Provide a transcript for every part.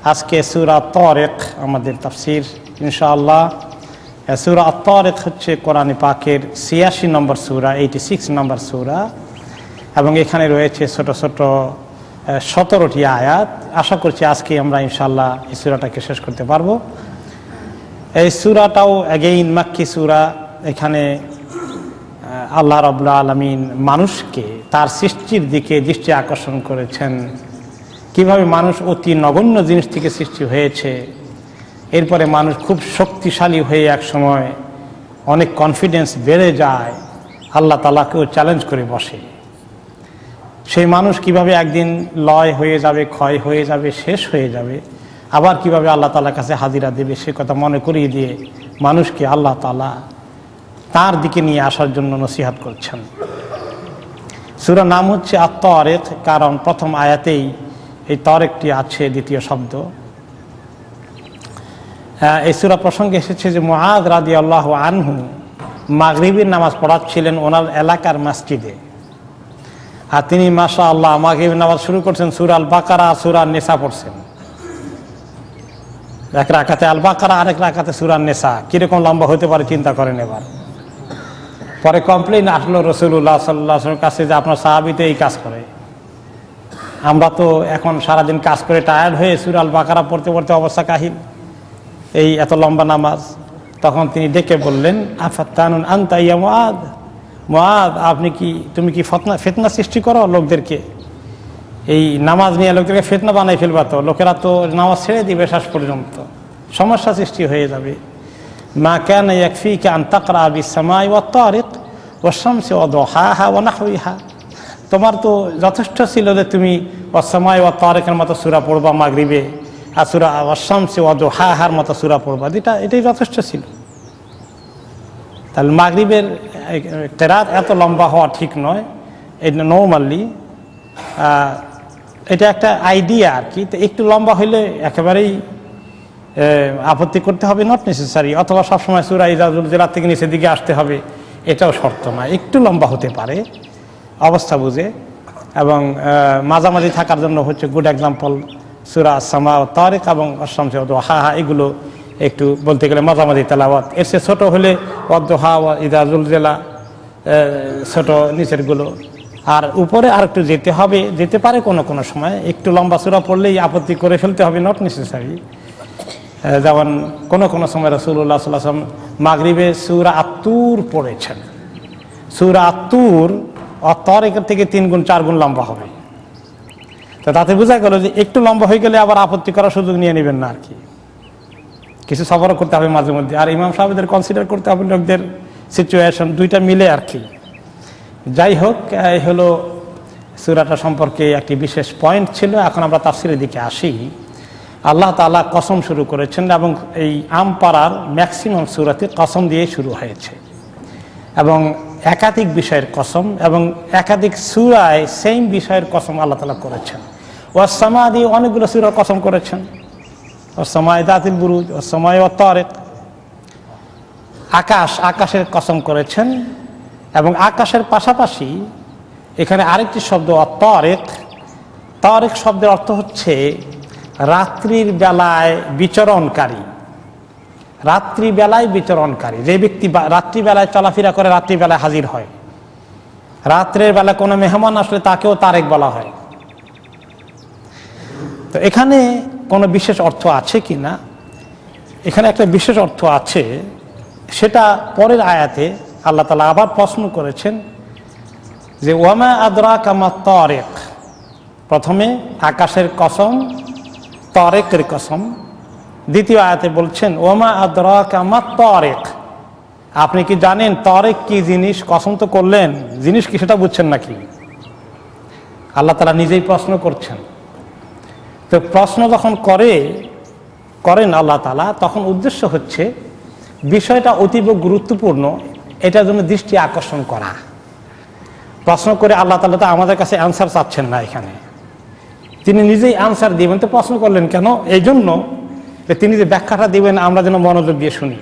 আজকে সূরা তারিক আমাদের তাফসীর ইনশাআল্লাহ। সূরা তারিক হচ্ছে কোরআনে পাকের ৮৬ নম্বর সূরা, 86 নম্বর সূরা, এবং এখানে রয়েছে ছোট ছোট ১৭টি আয়াত। আশা করছি আজকে আমরা ইনশাআল্লাহ এই সূরাটাকে শেষ করতে পারবো। এই সূরাটাও অ্যাগেইন মাক্কি সূরা। এখানে আল্লাহ রাব্বুল আলামিন মানুষকে তার সৃষ্টির দিকে দৃষ্টি আকর্ষণ করেছেন, কিভাবে মানুষ অতি নগণ্য জিনিস থেকে সৃষ্টি হয়েছে, এরপরে মানুষ খুব শক্তিশালী হয়ে এক সময় অনেক কনফিডেন্স বেড়ে যায়, আল্লাহ তাআলাকেও চ্যালেঞ্জ করে বসে। সেই মানুষ কিভাবে একদিন লয় হয়ে যাবে, ক্ষয় হয়ে যাবে, শেষ হয়ে যাবে, আবার কিভাবে আল্লাহ তাআলার কাছে হাজিরা দেবে সে কথা মনে করিয়ে দিয়ে মানুষকে আল্লাহ তাআলা তার দিকে নিয়ে আসার জন্য নসিহত করছেন। সূরার নাম হচ্ছে আত-তারিক, কারণ প্রথম আয়াতেই এই তারিকটি আছে, দ্বিতীয় শব্দ। এই সূরা প্রসঙ্গে এসেছে যে মুআয রাদিয়াল্লাহু আনহু মাগরিবের নামাজ পড়াচ্ছিলেন ওনার এলাকার মসজিদে, আর তিনি মাশাআল্লাহ মাগরিবের নামাজ শুরু করছেন, সূরা আল বাকারা, সূরা নিসা পড়ছেন। এক রাকাতে আল বাকারা, আরেক রাকাতে সূরা নিসা, কিরকম লম্বা হতে পারে চিন্তা করেন। এবার পরে কমপ্লেইন আসলো রাসূলুল্লাহ সাল্লাল্লাহু আলাইহি ওয়াসাল্লামের কাছে যে আপনার সাহাবী তো এই কাজ করে, আমরা তো এখন সারাদিন কাজ করে টায়ার্ড হয়ে সূরা আল বাকারা পড়তে পড়তে অবস্থা কাহিল, এই এত লম্বা নামাজ। তখন তিনি ডেকে বললেন, আফাত্তানুন আনতা ইয়া মুআয, মুআয তুমি কি ফিতনা সৃষ্টি করো লোকদেরকে, এই নামাজ নিয়ে লোকদেরকে ফিতনা বানাই ফেলবা, তো লোকেরা তো নামাজ ছেড়ে দিবে, শেষ পর্যন্ত সমস্যা সৃষ্টি হয়ে যাবে। মা কানা ইয়াকফিকা আন তাকরা বিস-সামাই ওয়াত-তারিক ওয়াশ-শামসি ওয়া-দুহাহা ওয়া নাহওয়িহা, তোমার তো যথেষ্ট ছিল যে তুমি ওয়াস-সামাই ওয়াত-তারিকের মতো সূরা পড়বা মাগরিবে, আর সূরা ওয়াশ-শামসি ওয়া-দুহাহার মতো সূরা পড়বা, এটাই যথেষ্ট ছিল। তাহলে মাগরিবের কেরাত এত লম্বা হওয়া ঠিক নয়, এটা নরমালি এটা একটা আইডিয়া আর কি। তো একটু লম্বা হইলে একেবারেই আপত্তি করতে হবে, নট নেসেসারি, অথবা সবসময় সূরা ইযা জুলজিলাত থেকে নিচের দিকে আসতে হবে, এটাও শর্ত না, একটু লম্বা হতে পারে অবস্থা বুঝে। এবং মাঝামাঝি থাকার জন্য হচ্ছে গুড এক্সাম্পল সূরা আস-সামা ওয়াত তারিক এবং আশ-শামসি ওয়া দুহাহা, এগুলো একটু বলতে গেলে মাঝামাঝি তেলাওয়াত। এর চেয়ে ছোটো হলে ওয়াদ-দুহা ওয়া ইযা জুলজিলা, ছোট নিচেরগুলো, আর উপরে আর একটু যেতে পারে কোনো কোনো সময়। একটু লম্বা সূরা পড়লেই আপত্তি করে ফেলতে হবে, নট নেসেসারি। যেমন কোনো কোনো সময় রাসূলুল্লাহ সাল্লাল্লাহু আলাইহি ওয়াসাল্লাম মাগরিবে সূরা আত-তুর পড়েছেন। সূরা আত-তুর তারিকের থেকে 3 গুণ 4 গুণ লম্বা হবে। তো তাতে বোঝা গেল যে একটু লম্বা হয়ে গেলে আবার আপত্তি করার সুযোগ নিয়ে নেবেন না আর কি, কিছু সবরও করতে হবে মাঝে মধ্যে। আর ইমাম সাহেবদের কনসিডার করতে হবে লোকদের সিচুয়েশন, দুইটা মিলে আর কি। যাই হোক, এই হলো সূরাটা সম্পর্কে একটি বিশেষ পয়েন্ট ছিল। এখন আমরা তাফসীরের দিকে আসি। আল্লাহ তাআলা কসম শুরু করেছেন, এবং এই আমপাড়ার ম্যাক্সিমাম সূরাতে কসম দিয়ে শুরু হয়েছে, এবং একাধিক বিষয়ের কসম, এবং একাধিক সূরায় সেম বিষয়ের কসম আল্লাহ তাআলা করেছেন। ওয়াস-সামা দিয়ে অনেকগুলো সূরার কসম করেছেন, ওয়াস-সামাই যাতিল বুরুজ, ওয়াস-সামাই ওয়াত-তারিক, আকাশের কসম করেছেন। এবং আকাশের পাশাপাশি এখানে আরেকটি শব্দ আত-তারিক। তারিক শব্দের অর্থ হচ্ছে রাত্রির বেলায় বিচরণকারী। রাত্রিবেলায় বিচরণকারী, যে ব্যক্তি রাত্রিবেলায় চলাফেরা করে, রাত্রিবেলায় হাজির হয়। রাত্রের বেলা কোনো মেহমান আসলে তাকেও তারেক বলা হয়। তো এখানে কোনো বিশেষ অর্থ আছে কি না? এখানে একটা বিশেষ অর্থ আছে, সেটা পরের আয়াতে আল্লাহ তাআলা আবার প্রশ্ন করেছেন যে ওয়ামা আদরাকা মা তারিক। প্রথমে আকাশের কসম, তারিকের কসম। দ্বিতীয় আয়াতে বলছেন ওয়ামা আদরাকা মা তারিক, আপনি কি জানেন তারিক কি জিনিস? কসম তো করলেন, জিনিস কি সেটা বুঝছেন নাকি? আল্লাহ তাআলা নিজেই প্রশ্ন করছেন। তো প্রশ্ন যখন করেন আল্লাহ তাআলা, তখন উদ্দেশ্য হচ্ছে বিষয়টা অতীব গুরুত্বপূর্ণ, এটার জন্য দৃষ্টি আকর্ষণ করা। প্রশ্ন করে আল্লাহ তাআলা তো আমাদের কাছে অ্যান্সার চাচ্ছেন না, এখানে তিনি নিজেই অ্যান্সার দিবেন। তো প্রশ্ন করলেন কেন? এই জন্য তিনি যে ব্যাখ্যাটা দিবেন আমরা যেন মনোযোগ দিয়ে শুনি।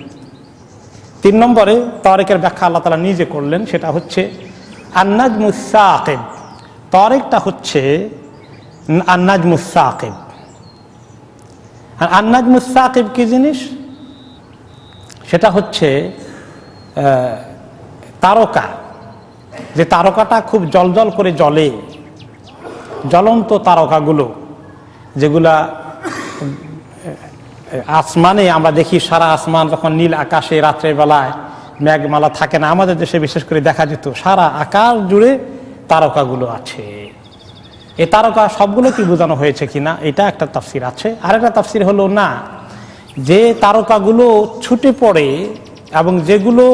3 নম্বরে তারিকের ব্যাখ্যা আল্লাহ তাআলা নিজে করলেন, সেটা হচ্ছে আন-নাজমুস সাকিব। তারিকটা হচ্ছে আন-নাজমুস সাকিব। আর আন-নাজমুস সাকিব কি জিনিস? সেটা হচ্ছে তারকা, যে তারকাটা খুব জ্বলজ্বল করে জ্বলে, জ্বলন্ত তারকাগুলো যেগুলা আসমানে আমরা দেখি, সারা আসমান যখন নীল আকাশে রাত্রের বেলায় মেঘমালা থাকে না, আমাদের দেশে বিশেষ করে দেখা যেত সারা আকাশ জুড়ে তারকাগুলো আছে। এই তারকা সবগুলো কি বোঝানো হয়েছে কিনা এটা একটা তাফসির আছে। আরেকটা তাফসির হলো না, যে তারকাগুলো ছুটে পড়ে এবং যেগুলো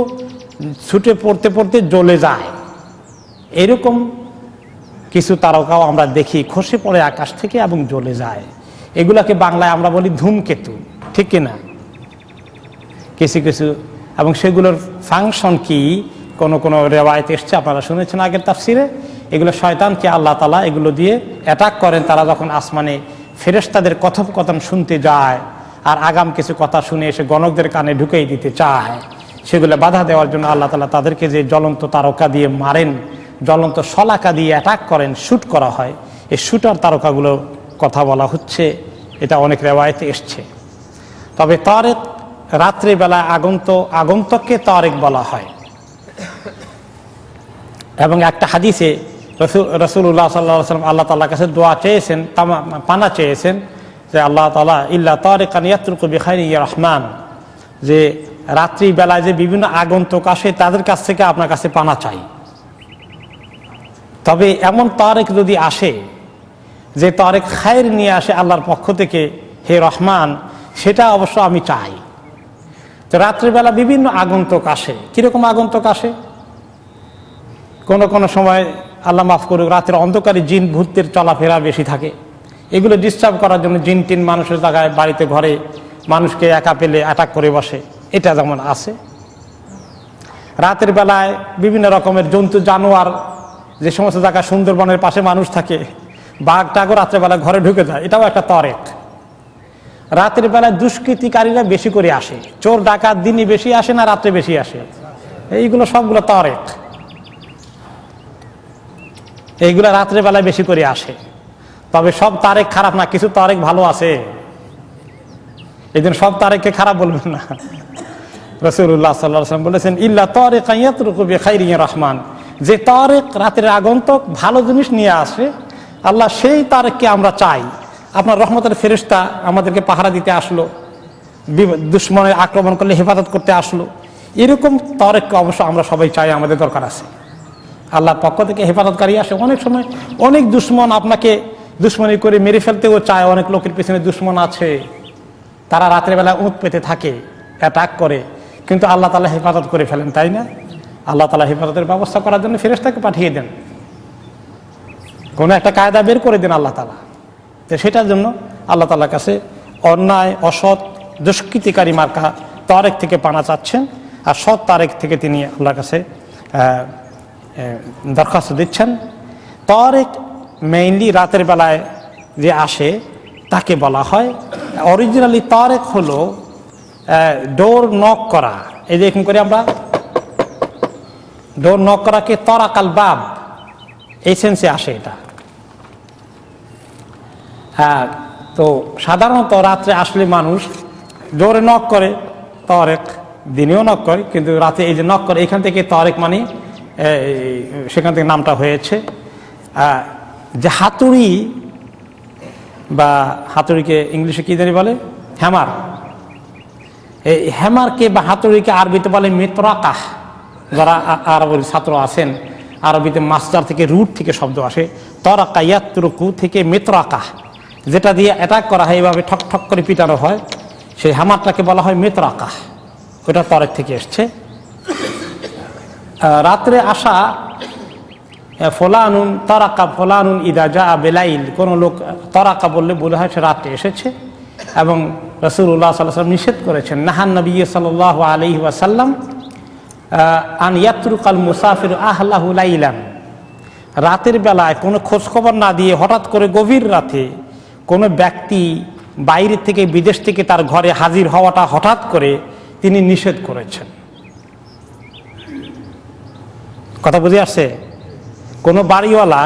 ছুটে পড়তে পড়তে জ্বলে যায়, এরকম কিছু তারকাও আমরা দেখি খসে পড়ে আকাশ থেকে এবং জ্বলে যায়। এগুলাকে বাংলায় আমরা বলি ধূমকেতু, ঠিক কিনা? কিছু কিছু, এবং সেগুলোর ফাংশন কি কোনো কোনো রেওয়ায়েত এসছে, আপনারা শুনেছেন আগের তাফসিরে, এগুলো শয়তানকে আল্লাহ তাআলা এগুলো দিয়ে অ্যাটাক করেন। তারা যখন আসমানে ফেরেশতাদের কথোপকথন শুনতে যায় আর আগাম কিছু কথা শুনে এসে গণকদের কানে ঢুকিয়ে দিতে চায়, সেগুলো বাধা দেওয়ার জন্য আল্লাহ তাআলা তাদেরকে যে জ্বলন্ত তারকা দিয়ে মারেন, জ্বলন্ত শলাকা দিয়ে অ্যাটাক করেন, শুট করা হয়, এই শুটার তারকাগুলো কথা বলা হচ্ছে, এটা অনেক রেওয়ায়েতে এসছে। তবে তারেক রাত্রিবেলায় আগন্তককে তারেক বলা হয়। এবং একটা হাদিসে রাসূলুল্লাহ সাল্লাল্লাহু আলাইহি ওয়াসাল্লাম আল্লাহ তাআলার কাছে দোয়া চেয়েছেন, পানা চেয়েছেন যে আল্লাহ তাআলা ইল্লা তারিকান ইয়াতরুকু বিখাইরি ইয়া রহমান, যে রাত্রিবেলায় যে বিভিন্ন আগন্তক আসে তাদের কাছ থেকে আপনার কাছে পানা চাই। তবে এমন তারেক যদি আসে যে তারেক খায়ের নিয়ে আসে আল্লাহর পক্ষ থেকে, হে রহমান, সেটা অবশ্য আমি চাই। তো রাত্রিবেলা বিভিন্ন আগন্তক আসে। কিরকম আগন্তক আসে? কোনো সময় আল্লাহ মাফ করুক, রাতের অন্ধকারে জিন ভূতের চলাফেরা বেশি থাকে, এগুলো ডিস্টার্ব করার জন্য জিন টিন মানুষের জায়গায়, বাড়িতে ঘরে মানুষকে একা পেলে অ্যাটাক করে বসে, এটা যেমন আছে। রাতের বেলায় বিভিন্ন রকমের জন্তু জানোয়ার, যে সমস্ত জায়গায় সুন্দরবনের পাশে মানুষ থাকে, বাঘ টাগর রাত্রেবেলা ঘরে ঢুকে যায়, এটাও একটা তারেক। রাতের বেলায় দুষ্কৃতিকারীরা বেশি করে আসে, চোর ডাকাত দিনে বেশি আসে না রাত্রে বেশি আসে, এইগুলো সবগুলো তারেক। এইগুলো রাত্রে বেলায় বেশি করে আসে। তবে সব তারেক খারাপ না, কিছু তারেক ভালো আছে, এই জন্য সব তারেককে খারাপ বলবেন না। রাসূলুল্লাহ সাল্লাল্লাহু আলাইহি ওয়াসাল্লাম বলেছেন ইল্লা তারিকান ইয়াতরুকু বিখাইরি ইয়া রহমান, যে তারেক রাতের আগন্তক ভালো জিনিস নিয়ে আসে, আল্লাহ সেই তারেককে আমরা চাই। আপনার রহমতের ফেরেশতা আমাদেরকে পাহারা দিতে আসলো, দুশমনের আক্রমণ করলে হেফাজত করতে আসলো, এরকম তারেককে অবশ্য আমরা সবাই চাই, আমাদের দরকার আছে। আল্লাহর পক্ষ থেকে হেফাজতকারী আসে। অনেক সময় অনেক দুশমন আপনাকে দুশমনি করে মেরে ফেলতেও চায়, অনেক লোকের পেছনে দুশমন আছে, তারা রাত্রেবেলা উঁত পেতে থাকে, অ্যাটাক করে, কিন্তু আল্লাহ তাআলা হেফাজত করে ফেলেন, তাই না? আল্লাহ তাআলা হেফাজতের ব্যবস্থা করার জন্য ফেরেশতাকে পাঠিয়ে দেন, কোনো একটা কায়দা বের করে দেন আল্লাহ তাআলা। তো সেটার জন্য আল্লাহ তাআলার কাছে অন্যায়, অসৎ, দুষ্কৃতিকারী মার্কা তারেক থেকে পানা চাচ্ছেন, আর সৎ তারেক থেকে তিনি আল্লাহর কাছে দরখাস্ত দিচ্ছেন। তারেক মেইনলি রাতের বেলায় যে আসে তাকে বলা হয়, অরিজিনালি তারেক হলো ডোর নক করা। এই যে এরকম করে আমরা ডোর নক করাকে তরাকাল বাব, এই সেন্সে আসে এটা। হ্যাঁ, তো সাধারণত রাত্রে আসলে মানুষ জোরে নক করে, তারেক দিনেও নক করে, কিন্তু রাতে এই যে নক করে, এখান থেকে তারেক মানে সেখান থেকে নামটা হয়েছে। যে হাতুড়ি, বা হাতুড়িকে ইংলিশে কি জানি বলে, হ্যামার, এই হ্যামারকে বা হাতুড়িকে আরবিতে বলে মিতরাকাহ। যারা আরবের ছাত্র আছেন, আরবিতে মাসদার থেকে, রুট থেকে শব্দ আসে, তরাকা ইয়াতরুকু থেকে মিতরাকাহ, যেটা দিয়ে অ্যাটাক করা হয়, এইভাবে ঠক ঠক করে পিটানো হয়, সেই হ্যামারটাকে বলা হয় মিতরাকাহ, ওটা তারেক থেকে এসছে। রাত্রে আসা, ফলানুন তারাকা ফলানুন ইদা জা বেলাইল, কোনো লোক তারাকা বললে বলে হয় সে রাত্রে এসেছে। এবং রাসূলুল্লাহ সাল্লাল্লাহু আলাইহি ওয়াসাল্লাম নিষেধ করেছেন, নাহান নবী সাল্লাল্লাহু আলাইহি ওয়াসাল্লাম আন ইয়াতরুকাল মুসাফির আহলাহু লাইলান, রাতের বেলায় কোনো খোঁজখবর না দিয়ে হঠাৎ করে গভীর রাতে কোনো ব্যক্তি বাইরে থেকে, বিদেশ থেকে তার ঘরে হাজির হওয়াটা হঠাৎ করে তিনি নিষেধ করেছেন। কথা বুঝে আসছে? কোনো বাড়িওয়ালা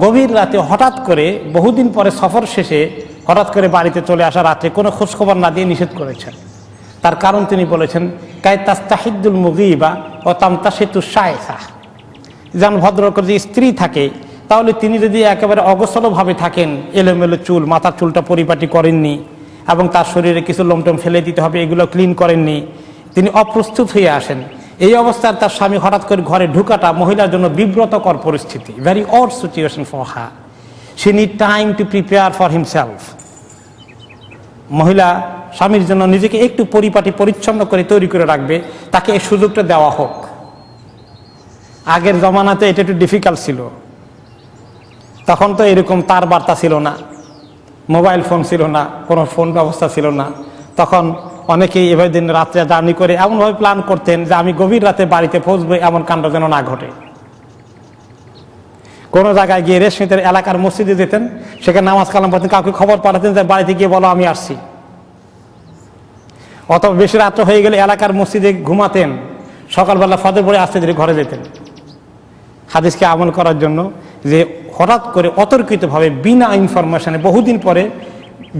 গভীর রাতে হঠাৎ করে, বহুদিন পরে সফর শেষে হঠাৎ করে বাড়িতে চলে আসা, রাত্রে কোনো খোঁজখবর না দিয়ে নিষেধ করেছেন। তার কারণ তিনি বলেছেন কাই তাস্তাহিদুল মুগিবা ও তামতাশিতু শায়খা, যেন ভদ্রলোকের যে স্ত্রী থাকে তাহলে তিনি যদি একেবারে অগোছলভাবে থাকেন, এলোমেলো চুল, মাথার চুলটা পরিপাটি করেননি এবং তার শরীরে কিছু লোমটোম ফেলে দিতে হবে এগুলো ক্লিন করেননি, তিনি অপ্রস্তুত হয়ে আসেন, এই অবস্থায় তার স্বামী হঠাৎ করে ঘরে ঢুকাটা মহিলার জন্য বিব্রতকর পরিস্থিতি, very odd situation for her. She need time to prepare for himself. মহিলা স্বামীর জন্য নিজেকে একটু পরিপাটি পরিচ্ছন্ন করে তৈরি করে রাখবে, তাকে এই সুযোগটা দেওয়া হোক। আগের জমানাতে এটা একটু ডিফিকাল্ট ছিল, তখন তো এরকম তার বার্তা ছিল না, মোবাইল ফোন ছিল না, কোনো ফোন ব্যবস্থা ছিল না। তখন অনেকেই এভাবে দিন রাত্রে জার্নি করে এমনভাবে প্ল্যান করতেন যে আমি গভীর রাতে বাড়িতে পৌঁছবো, এমন কাণ্ড যেন না ঘটে। কোনো জায়গায় গিয়ে রেশমিতের এলাকার মসজিদে যেতেন, সেখানে নামাজ কালাম পড়তেন, কাউকে খবর পাঠাতেন যে বাড়িতে গিয়ে বলো আমি আসছি। অথবা বেশি রাত্র হয়ে গেলে এলাকার মসজিদে ঘুমাতেন, সকালবেলা ফজর পড়ে আসতে ধীরে ঘরে যেতেন, হাদিসকে আমল করার জন্য। যে হঠাৎ করে অতর্কিতভাবে বিনা ইনফরমেশনে বহুদিন পরে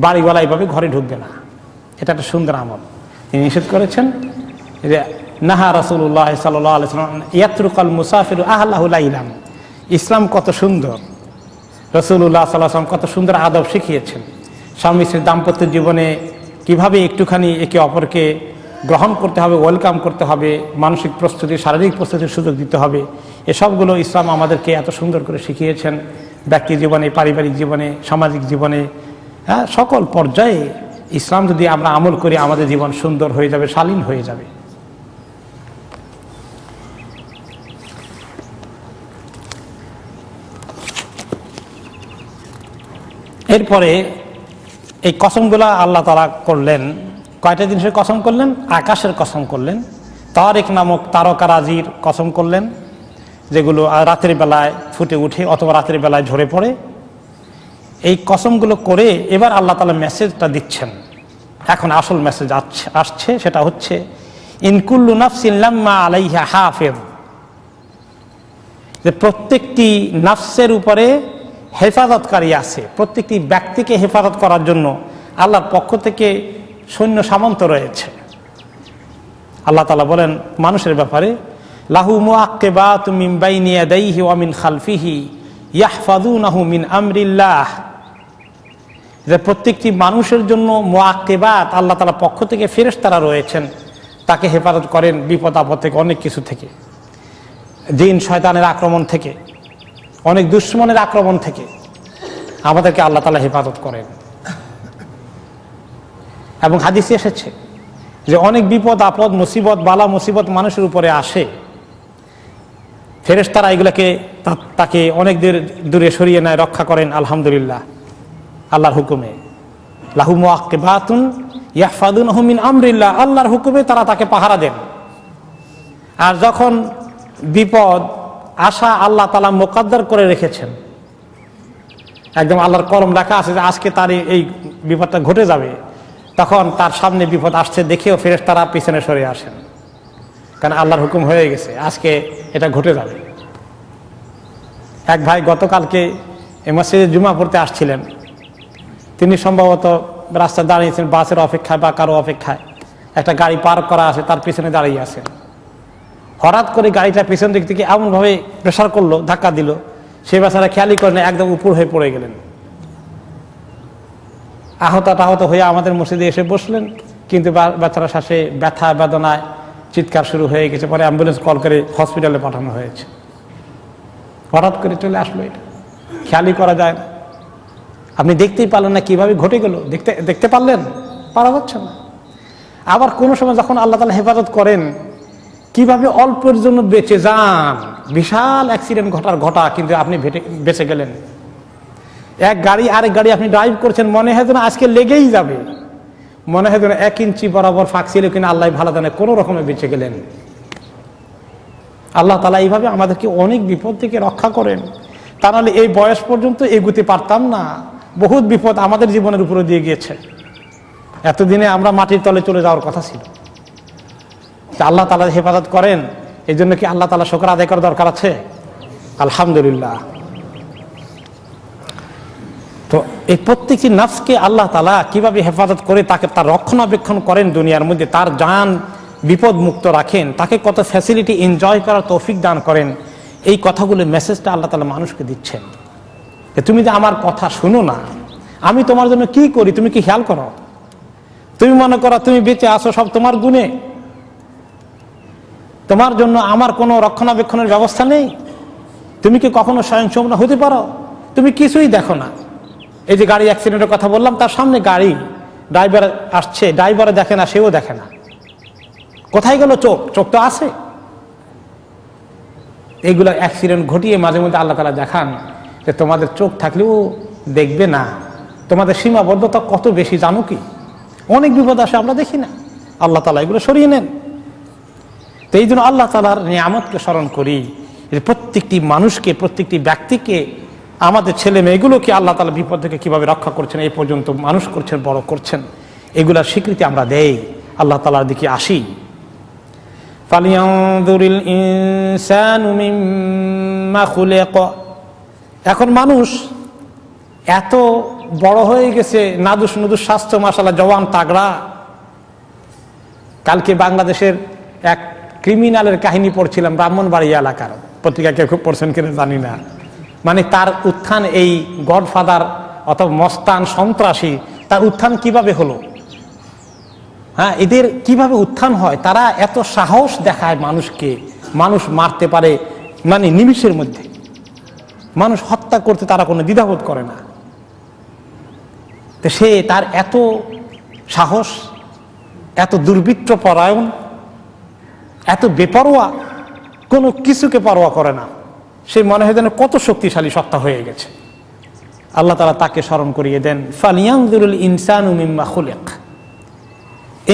বাড়িওয়ালা এইভাবে ঘরে ঢুকবে না, এটা একটা সুন্দর আমল। তিনি নিষেধ করেছেন যে নাহা রাসূলুল্লাহ সাল্লাল্লাহু আলাইহি ওয়াসাল্লাম ইয়াতরুকাল মুসাফিরু আহলাহু লাইলাম। ইসলাম কত সুন্দর, রাসূলুল্লাহ সাল্লাল্লাহু আলাইহি ওয়াসাল্লাম কত সুন্দর আদব শিখিয়েছেন। স্বামী স্ত্রীর দাম্পত্য জীবনে কিভাবে একটুখানি একে অপরকে গ্রহণ করতে হবে, ওয়েলকাম করতে হবে, মানসিক প্রস্তুতি, শারীরিক প্রস্তুতির সুযোগ দিতে হবে, এসবগুলো ইসলাম আমাদেরকে এত সুন্দর করে শিখিয়েছেন। ব্যক্তি জীবনে, পারিবারিক জীবনে, সামাজিক জীবনে, সকল পর্যায়ে ইসলাম যদি আমরা আমল করি আমাদের জীবন সুন্দর হয়ে যাবে, শালীন হয়ে যাবে। এরপরে এই কসমগুলা আল্লাহ তাআলা করলেন, কয়টা জিনিসের কসম করলেন? আকাশের কসম করলেন, তারিক নামক তারকারাজির কসম করলেন, যেগুলো রাতের বেলায় ফুটে উঠে অথবা রাতের বেলায় ঝরে পড়ে। এই কসমগুলো করে এবার আল্লাহ তাআলা মেসেজটা দিচ্ছেন। এখন আসল মেসেজ আসছে, সেটা হচ্ছে ইনকুল্লু নাফসিন লাম্মা আলাইহা হাফিজ, যে প্রত্যেকটি নাফসের উপরে হেফাজতকারী আছে, প্রত্যেকটি ব্যক্তিকে হেফাজত করার জন্য আল্লাহর পক্ষ থেকে সৈন্য সামন্ত রয়েছে। আল্লাহ তাআলা বলেন মানুষের ব্যাপারে লাহু মুআক্কিবাতুম মিন বাইনি ইয়াদাইহি ওয়া মিন খালফিহি ইয়াহফাযুনাহু মিন আমরিল্লাহ, যে প্রত্যেকটি মানুষের জন্য মুআক্কিবাত, আল্লাহ তাআলার পক্ষ থেকে ফেরেশতারা রয়েছেন, তাকে হেফাজত করেন বিপদ আপদ থেকে, অনেক কিছু থেকে, জিন শয়তানের আক্রমণ থেকে, অনেক দুশমনের আক্রমণ থেকে আমাদেরকে আল্লাহ তাআলা হেফাজত করেন। এবং হাদিসে এসেছে যে অনেক বিপদ আপদ, মুসিবত, বালা মুসিবত মানুষের উপরে আসে, ফেরেশতারা এগুলোকে তাকে অনেক দূরে সরিয়ে নেয়, রক্ষা করেন। আলহামদুলিল্লাহ, আল্লাহর হুকুমে। লাহু মুআক্কিবাতুন ইয়াহফাযুনাহু মিন আমরিল্লাহ, আল্লাহর হুকুমে তারা তাকে পাহারা দেন। আর যখন বিপদ আসা আল্লাহ তাআলা মুকদ্দর করে রেখেছেন, একদম আল্লাহর কলম লেখা আছে যে আজকে তার এই বিপদটা ঘটে যাবে, তখন তার সামনে বিপদ আসছে দেখেও ফেরেশতারা পিছনে সরে আসেন, কারণ আল্লাহর হুকুম হয়ে গেছে আজকে এটা ঘটে যাবে। এক ভাই গতকালকে এই মসজিদে জুমা পড়তে আসছিলেন, তিনি সম্ভবত রাস্তায় দাঁড়িয়েছেন বাসের অপেক্ষায় বা কারো অপেক্ষায়, একটা গাড়ি পার্ক করা আছে, তার পিছনে দাঁড়িয়ে আছেন। হঠাৎ করে গাড়িটা পিছন দিক থেকে এমনভাবে প্রেসার করলো, ধাক্কা দিল, সে বেচারা খেয়ালই করেন, একদম উপর হয়ে পড়ে গেলেন। আহত হয়ে আমাদের মসজিদে এসে বসলেন, কিন্তু বেচারা শ্বাসে ব্যথা বেদনায় চিৎকার শুরু হয়ে গেছে। পরে অ্যাম্বুলেন্স কল করে হসপিটালে পাঠানো হয়েছে। হঠাৎ করে চলে আসলো, এটা খেয়ালই করা যায় না। আপনি দেখতেই পারলেন না কিভাবে ঘটে গেল, দেখতে পারলেন? পারা যাচ্ছে না। আবার কোনো সময় যখন আল্লাহ তাআলা হেফাজত করেন, কিভাবে অল্পের জন্য বেঁচে যান, বিশাল অ্যাক্সিডেন্ট ঘটা, কিন্তু আপনি বেঁচে গেলেন। এক গাড়ি আরেক গাড়ি আপনি ড্রাইভ করছেন, মনে হয় যেন আজকে লেগেই যাবে, মনে হয় যেন 1 ইঞ্চি বরাবর ফাঁক ছিল, কিনা আল্লাহ ভালো জানে, কোনো রকমে বেঁচে গেলেন। আল্লাহ তাআলা এইভাবে আমাদেরকে অনেক বিপদ থেকে রক্ষা করেন। তা নাহলে এই বয়স পর্যন্ত এগুতে পারতাম না, বহুত বিপদ আমাদের জীবনের উপরে দিয়ে গিয়েছে। এতদিনে আমরা মাটির তলে চলে যাওয়ার কথা ছিল। আল্লাহ তাআলা হেফাজত করেন, এই জন্য কি আল্লাহ তাআলা শুকর আদায় করার দরকার আছে? আলহামদুলিল্লাহ। তো এই প্রত্যেকটি নফসকে আল্লাহ তাআলা কিভাবে হেফাজত করে তাকে তার রক্ষণাবেক্ষণ করেন, দুনিয়ার মধ্যে তার জান বিপদ মুক্ত রাখেন, তাকে কত ফ্যাসিলিটি এনজয় করার তৌফিক দান করেন, এই কথাগুলো মেসেজটা আল্লাহ তাআলা মানুষকে দিচ্ছেন। তুমি যে আমার কথা শুনো না, আমি তোমার জন্য কি করি তুমি কি খেয়াল করো? তুমি মনে করো তুমি বেঁচে আসো সব তোমার গুণে, তোমার জন্য আমার কোনো রক্ষণাবেক্ষণের ব্যবস্থা নেই? তুমি কি কখনো স্বয়ংসম্পূর্ণ হতে পারো? তুমি কিছুই দেখো না। এই যে গাড়ি অ্যাক্সিডেন্টের কথা বললাম, তার সামনে গাড়ি, ড্রাইভার আসছে, ড্রাইভারে দেখে না, সেও দেখে না। কোথায় গেল চোখ? চোখ তো আছে। এইগুলো অ্যাক্সিডেন্ট ঘটিয়ে মাঝে মধ্যে আল্লাহ তাআলা দেখান যে তোমাদের চোখ থাকলেও দেখবে না, তোমাদের সীমাবদ্ধতা কত বেশি জানো কি? অনেক বিপদ আসে আমরা দেখি না, আল্লাহ তাআলা এগুলো সরিয়ে নেন। তো এই জন্য আল্লাহ তাআলার নিয়ামতকে স্মরণ করি, যে প্রত্যেকটি মানুষকে, প্রত্যেকটি ব্যক্তিকে, আমাদের ছেলে মেয়েগুলোকে আল্লাহ তাআলা বিপদ থেকে কিভাবে রক্ষা করছেন, এই পর্যন্ত মানুষ করছেন, বড় করছেন, এগুলার স্বীকৃতি আমরা দেই, আল্লাহ তাআলার দিকে আসি। ফালিয়ানজুরিল ইনসানু মিম্মা খুলিক। এখন মানুষ এত বড় হয়ে গেছে, নাদুস নুদুস স্বাস্থ্য, মাশাআল্লাহ জওয়ান তাগড়া। কালকে বাংলাদেশের এক ক্রিমিনালের কাহিনী পড়ছিলাম, ব্রাহ্মণবাড়িয়া এলাকার, পত্রিকা কেউ খুব পড়ছেন কিনা জানি না। মানে তার উত্থান, এই গডফাদার অথবা মস্তান সন্ত্রাসী, তার উত্থান কিভাবে হলো? হ্যাঁ, এদের কিভাবে উত্থান হয়? তারা এত সাহস দেখায় মানুষকে, মানুষ মারতে পারে মানে নিমিষের মধ্যে, মানুষ হত্যা করতে তারা কোনো দ্বিধাবোধ করে না। তো সে তার এত সাহস, এত দুর্বৃত্ত পরায়ণ, এত বেপরোয়া, কোনো কিছুকে পরোয়া করে না। সে মনে হয় যেন কত শক্তিশালী সত্তা হয়ে গেছে। আল্লাহ তাআলা তাকে স্মরণ করিয়ে দেন, ফালিয়ানজুরুল ইনসানু মিম্মা খুলিক।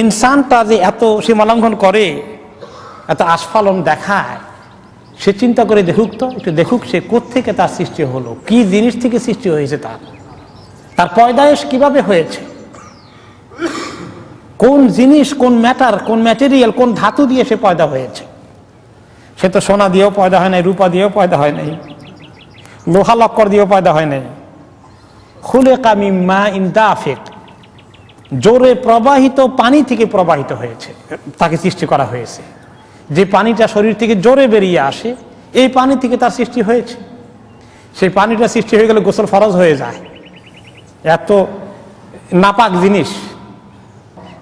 ইনসানটা যে এত সীমালঙ্ঘন করে, এত আস্ফালন দেখায়, সে চিন্তা করে দেখুক তো, একটু দেখুক সে কোত্থেকে তার সৃষ্টি হলো, কি জিনিস থেকে সৃষ্টি হয়েছে, তার পয়দায়েশ কিভাবে হয়েছে, কোন জিনিস, কোন ম্যাটার, কোন ম্যাটেরিয়াল, কোন ধাতু দিয়ে সে পয়দা হয়েছে। সে তো সোনা দিয়েও পয়দা হয় নাই, রূপা দিয়েও পয়দা হয় নাই, লোহা লক্কর দিয়েও পয়দা হয় নাই। খুলিকা মিন মাইন দাফিক, জোরে প্রবাহিত পানি থেকে প্রবাহিত হয়েছে, তাকে সৃষ্টি করা হয়েছে। যে পানিটা শরীর থেকে জোরে বেরিয়ে আসে, এই পানি থেকে তার সৃষ্টি হয়েছে। সেই পানিটা সৃষ্টি হয়ে গেলে গোসল ফরজ হয়ে যায়। এত নাপাক জিনিস,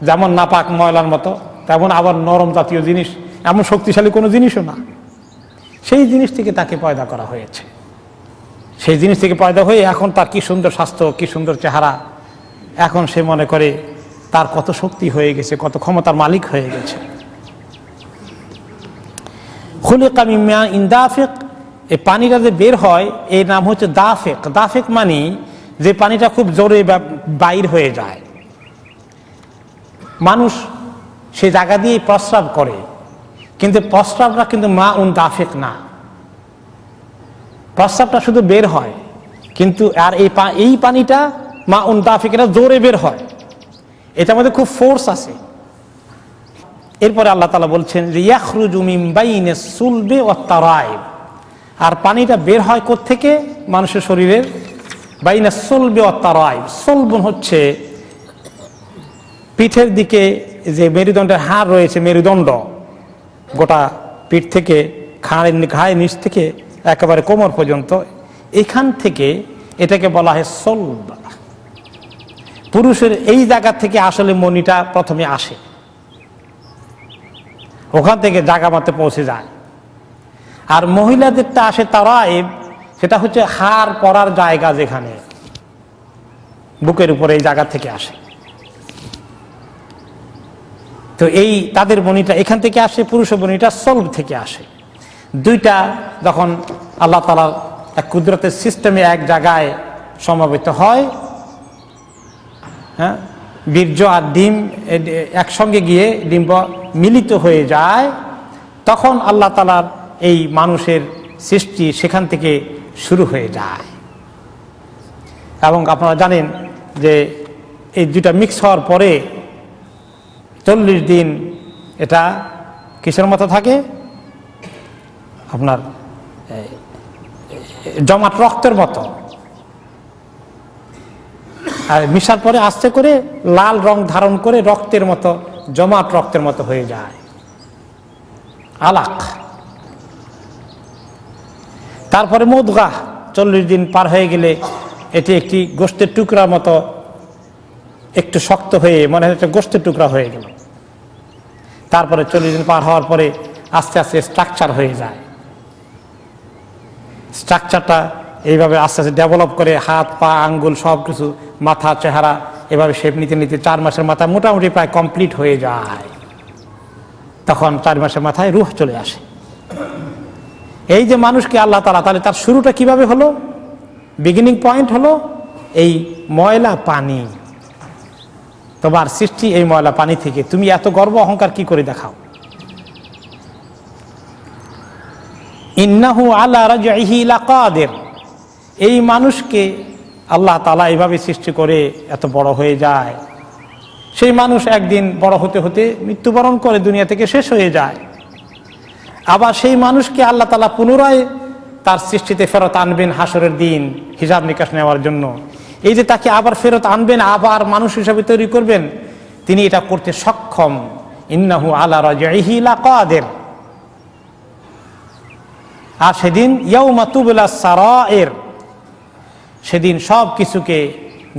যেমন নাপাক ময়লার মতো, তেমন আবার নরম জাতীয় জিনিস, এমন শক্তিশালী কোনো জিনিসও না। সেই জিনিস থেকে তাকে পয়দা করা হয়েছে। সেই জিনিস থেকে পয়দা হয়ে এখন তার কি সুন্দর স্বাস্থ্য, কি সুন্দর চেহারা। এখন সে মনে করে তার কত শক্তি হয়ে গেছে, কত ক্ষমতার মালিক হয়ে গেছে। খুলিকা মিন মাইন দাফিক, এই পানিটা যে বের হয় এর নাম হচ্ছে দাফিক। দাফিক মানে যে পানিটা খুব জোরে বাইর হয়ে যায়। মানুষ সে জায়গা দিয়ে প্রস্রাব করে, কিন্তু প্রস্রাবটা কিন্তু মাউন দাফিক না। প্রস্রাবটা শুধু বের হয়, কিন্তু আর এই পানিটা মাউন দাফিক, এটা জোরে বের হয়, এটার মধ্যে খুব ফোর্স আছে। এরপরে আল্লাহ তাআলা বলছেন যে ইয়াখরুজু মিন বাইনিস সুলবি ওয়াত তারাইব, আর পানিটা বের হয় কোত্থেকে? মানুষের শরীরের বাইনাস সুলবি ওয়াত তারাইব। সুলবুন হচ্ছে পিঠের দিকে যে মেরুদণ্ডের হাড় রয়েছে, মেরুদণ্ড, গোটা পিঠ থেকে ঘাড়ের নিচ থেকে একেবারে কোমর পর্যন্ত, এখান থেকে এটাকে বলা হয় সলব। পুরুষের এই জায়গা থেকে আসলে মনিটা প্রথমে আসে, ওখান থেকে জায়গা মতো পৌঁছে যায়। আর মহিলাদেরটা আসে তারাইব, সেটা হচ্ছে হাড় পরার জায়গা, যেখানে বুকের উপরে এই জায়গা থেকে আসে। তো এই তাদের মনিটা এখান থেকে আসে, পুরুষের মনিটা সলব থেকে আসে। দুইটা যখন আল্লাহ তাআলার এক কুদরতের সিস্টেমে এক জায়গায় সমবেত হয়, হ্যাঁ, বীর্য আর ডিম একসঙ্গে গিয়ে ডিম্ব মিলিত হয়ে যায়, তখন আল্লাহ তাআলার এই মানুষের সৃষ্টি সেখান থেকে শুরু হয়ে যায়। এবং আপনারা জানেন যে এই দুইটা মিক্স হওয়ার পরে 40 দিন এটা কিসের মতো থাকে? আপনার জমাট রক্তের মতো। আর মিশার পরে আস্তে করে লাল রং ধারণ করে রক্তের মতো, জমাট রক্তের মতো হয়ে যায়, আলাক। তারপরে মুদগা, 40 দিন পার হয়ে গেলে এটি একটি গোশতের টুকরার মতো একটু শক্ত হয়ে মনে হয় গোশতের টুকরা হয়ে গেল। তারপরে 40 দিন পার হওয়ার পরে আস্তে আস্তে স্ট্রাকচার হয়ে যায়। স্ট্রাকচারটা এইভাবে আস্তে আস্তে ডেভেলপ করে হাত পা আঙ্গুল সব কিছু, মাথা চেহারা এভাবে শেপ নিতে নিতে 4 মাসের মাথায় মোটামুটি প্রায় কমপ্লিট হয়ে যায়। তখন 4 মাসের মাথায় রূহ চলে আসে। এই যে মানুষকে আল্লাহ তাআলা, তাহলে তার শুরুটা কিভাবে হলো? বিগিনিং পয়েন্ট হলো এই ময়লা পানি। তোমার সৃষ্টি এই ময়লা পানি থেকে। তুমি এত গর্ব অহংকার কি করে দেখাও? ইন্নাহু আলা রাজইহি লাকাদির। এই মানুষকে আল্লাহ তাআলা এইভাবে সৃষ্টি করে এত বড় হয়ে যায়। সেই মানুষ একদিন বড় হতে হতে মৃত্যুবরণ করে দুনিয়া থেকে শেষ হয়ে যায়। আবার সেই মানুষকে আল্লাহ তাআলা পুনরায় তার সৃষ্টিতে ফেরত আনবেন হাসরের দিন হিসাব নিকাশ নেওয়ার জন্য। এই যে তাকে আবার ফেরত আনবেন, আবার মানুষ হিসাবে তৈরি করবেন, তিনি এটা করতে সক্ষম। ইন্নাহু আলা রাজইহি লাকাদির। আর সেদিন ইয়াউমা তুবলাস সারাইর, সেদিন সব কিছুকে,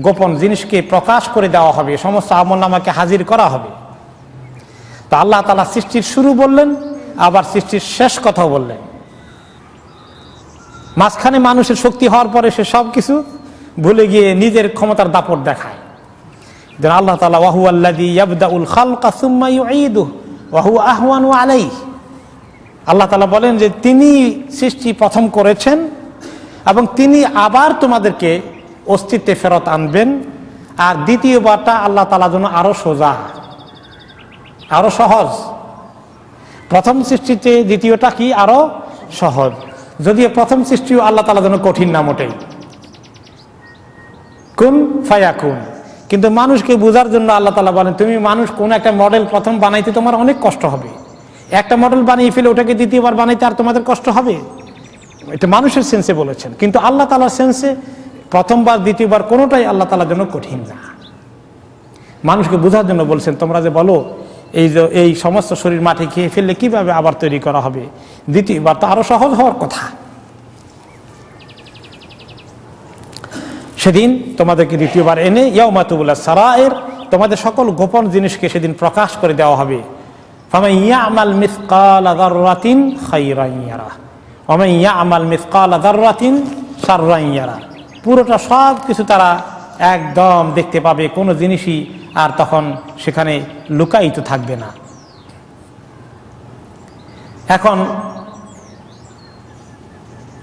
গোপন জিনিসকে প্রকাশ করে দেওয়া হবে, সমস্ত আমলনামাকে হাজির করা হবে। তো আল্লাহ তাআলা সৃষ্টির শুরু বললেন, আবার সৃষ্টির শেষ কথাও বললেন। মাঝখানে মানুষের শক্তি হওয়ার পরে সে সব কিছু ভুলে গিয়ে নিজের ক্ষমতার দাপট দেখায়। যেন আল্লাহ তাআলা ওয়া হুয়াল্লাযী ইয়াবদাউল খালকা সুম্মা ইউঈদুহু ওয়া হুয়া আহওয়ানু আলাইহি। আল্লাহ তাআলা বলেন যে তিনি সৃষ্টি প্রথম করেছেন এবং তিনি আবার তোমাদেরকে অস্তিত্বে ফেরত আনবেন। আর দ্বিতীয়বারটা আল্লাহ তাআলার জন্য আরো সোজা, আরো সহজ। প্রথম সৃষ্টিতে দ্বিতীয়টা কি আরো সহজ, যদিও প্রথম সৃষ্টিও আল্লাহ তাআলার জন্য কঠিন না মোটেই, কুন ফায়াকুন। কিন্তু মানুষকে বোঝার জন্য আল্লাহ তাআলা বলেন, তুমি মানুষ কোন একটা মডেল প্রথম বানাইতে তোমার অনেক কষ্ট হবে। একটা মডেল বানিয়ে ফেলে ওটাকে দ্বিতীয়বার বানাইতে আর তোমাদের কষ্ট হবে। এটা মানুষের সেন্সে বলেছেন, কিন্তু আল্লাহ তাআলার সেন্সে প্রথমবার দ্বিতীয়বার কোনোটাই আল্লাহ তাআলার জন্য কঠিন না। মানুষকে বোঝার জন্য বলছেন, তোমরা যে বলো এই সমস্ত শরীর মাটি খেয়ে ফেললে কিভাবে আবার তৈরি করা হবে, দ্বিতীয়বার তো আরো সহজ হওয়ার কথা। সেদিন তোমাদেরকে দ্বিতীয়বার এনে ইয়াউমা তুবলাস সারাইর, তোমাদের সকল গোপন জিনিসকে সেদিন প্রকাশ করে দেওয়া হবে। ফামান ইয়ামাল মিসকালা যাররাতিন খায়রান ইয়ারা ওয়া মান ইয়ামাল মিসকালা যাররাতিন শাররান ইয়ারা। পুরোটা সব কিছু তারা একদম দেখতে পাবে, কোনো জিনিসই আর তখন সেখানে লুকায়িত থাকবে না। এখন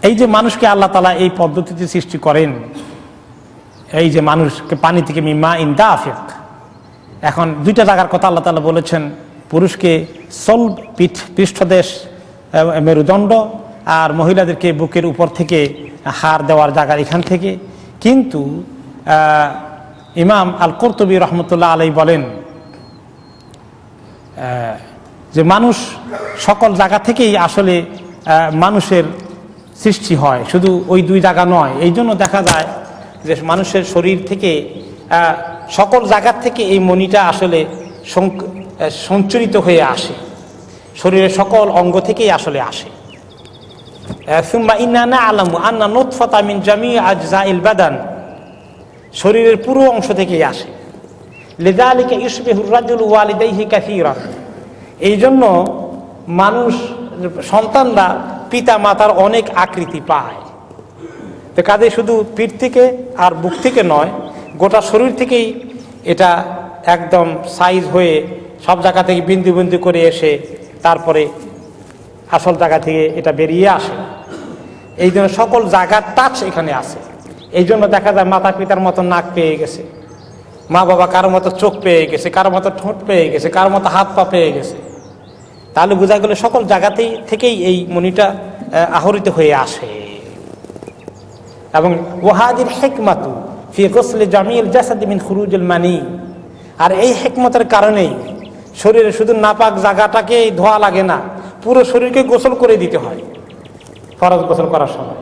এই যে মানুষকে আল্লাহ তাআলা এই পদ্ধতিতে সৃষ্টি করেন, এই যে মানুষকে পানি থেকে মিমা ইন দাফিক, এখন দুইটা জায়গার কথা আল্লাহ তাআলা বলেছেন। পুরুষকে সলব, পৃষ্ঠদেশ মেরুদণ্ড, আর মহিলাদেরকে বুকের উপর থেকে হাড় দেওয়ার জায়গা এখান থেকে। কিন্তু ইমাম আল কুরতুবী রহমতুল্লাহ আলাইহি বলেন যে মানুষ সকল জায়গা থেকেই আসলে মানুষের সৃষ্টি হয়, শুধু ওই দুই জায়গা নয়। এই জন্য দেখা যায় যে মানুষের শরীর থেকে সকল জায়গার থেকে এই মণিটা আসলে সঞ্চরিত হয়ে আসে, শরীরের সকল অঙ্গ থেকেই আসলে আসে। সুম্মা ইন্না না'লামু আন্না নুতফাতা মিন জামিই আজজাইল বাদান, শরীরের পুরো অংশ থেকেই আসে। লিযালিকা ইউশবিহুর রাজুলু ওয়ালিদাইহি কাসীরান, এই জন্য মানুষ সন্তানরা পিতা মাতার অনেক আকৃতি পায়। তো কাজে শুধু পিঠ থেকে আর বুক থেকে নয়, গোটা শরীর থেকেই এটা একদম সাইজ হয়ে সব জায়গা থেকে বিন্দু বিন্দু করে এসে তারপরে আসল জায়গা থেকে এটা বেরিয়ে আসে। এই জন্য সকল জায়গার টাচ এখানে আছে। এই জন্য দেখা যায় মাতা পিতার মতো নাক পেয়ে গেছে, মা বাবা কারো মতো চোখ পেয়ে গেছে, কারো মতো ঠোঁট পেয়ে গেছে, কারো মতো হাত পা পেয়ে গেছে। তাহলে বোঝা গেল সকল জায়গাতেই থেকেই এই মণিটা আহরিত হয়ে আসে। এবং ওয়াহাদির হিকমাতু ফি গুসলি জামিল জাসাদি মিন খুরুজিল মানি, আর এই হিকমতের কারণেই শরীরে শুধু নাপাক জায়গাটাকে ধোয়া লাগে না, পুরো শরীরকে গোসল করে দিতে হয় ফরজ গোসল করার সময়।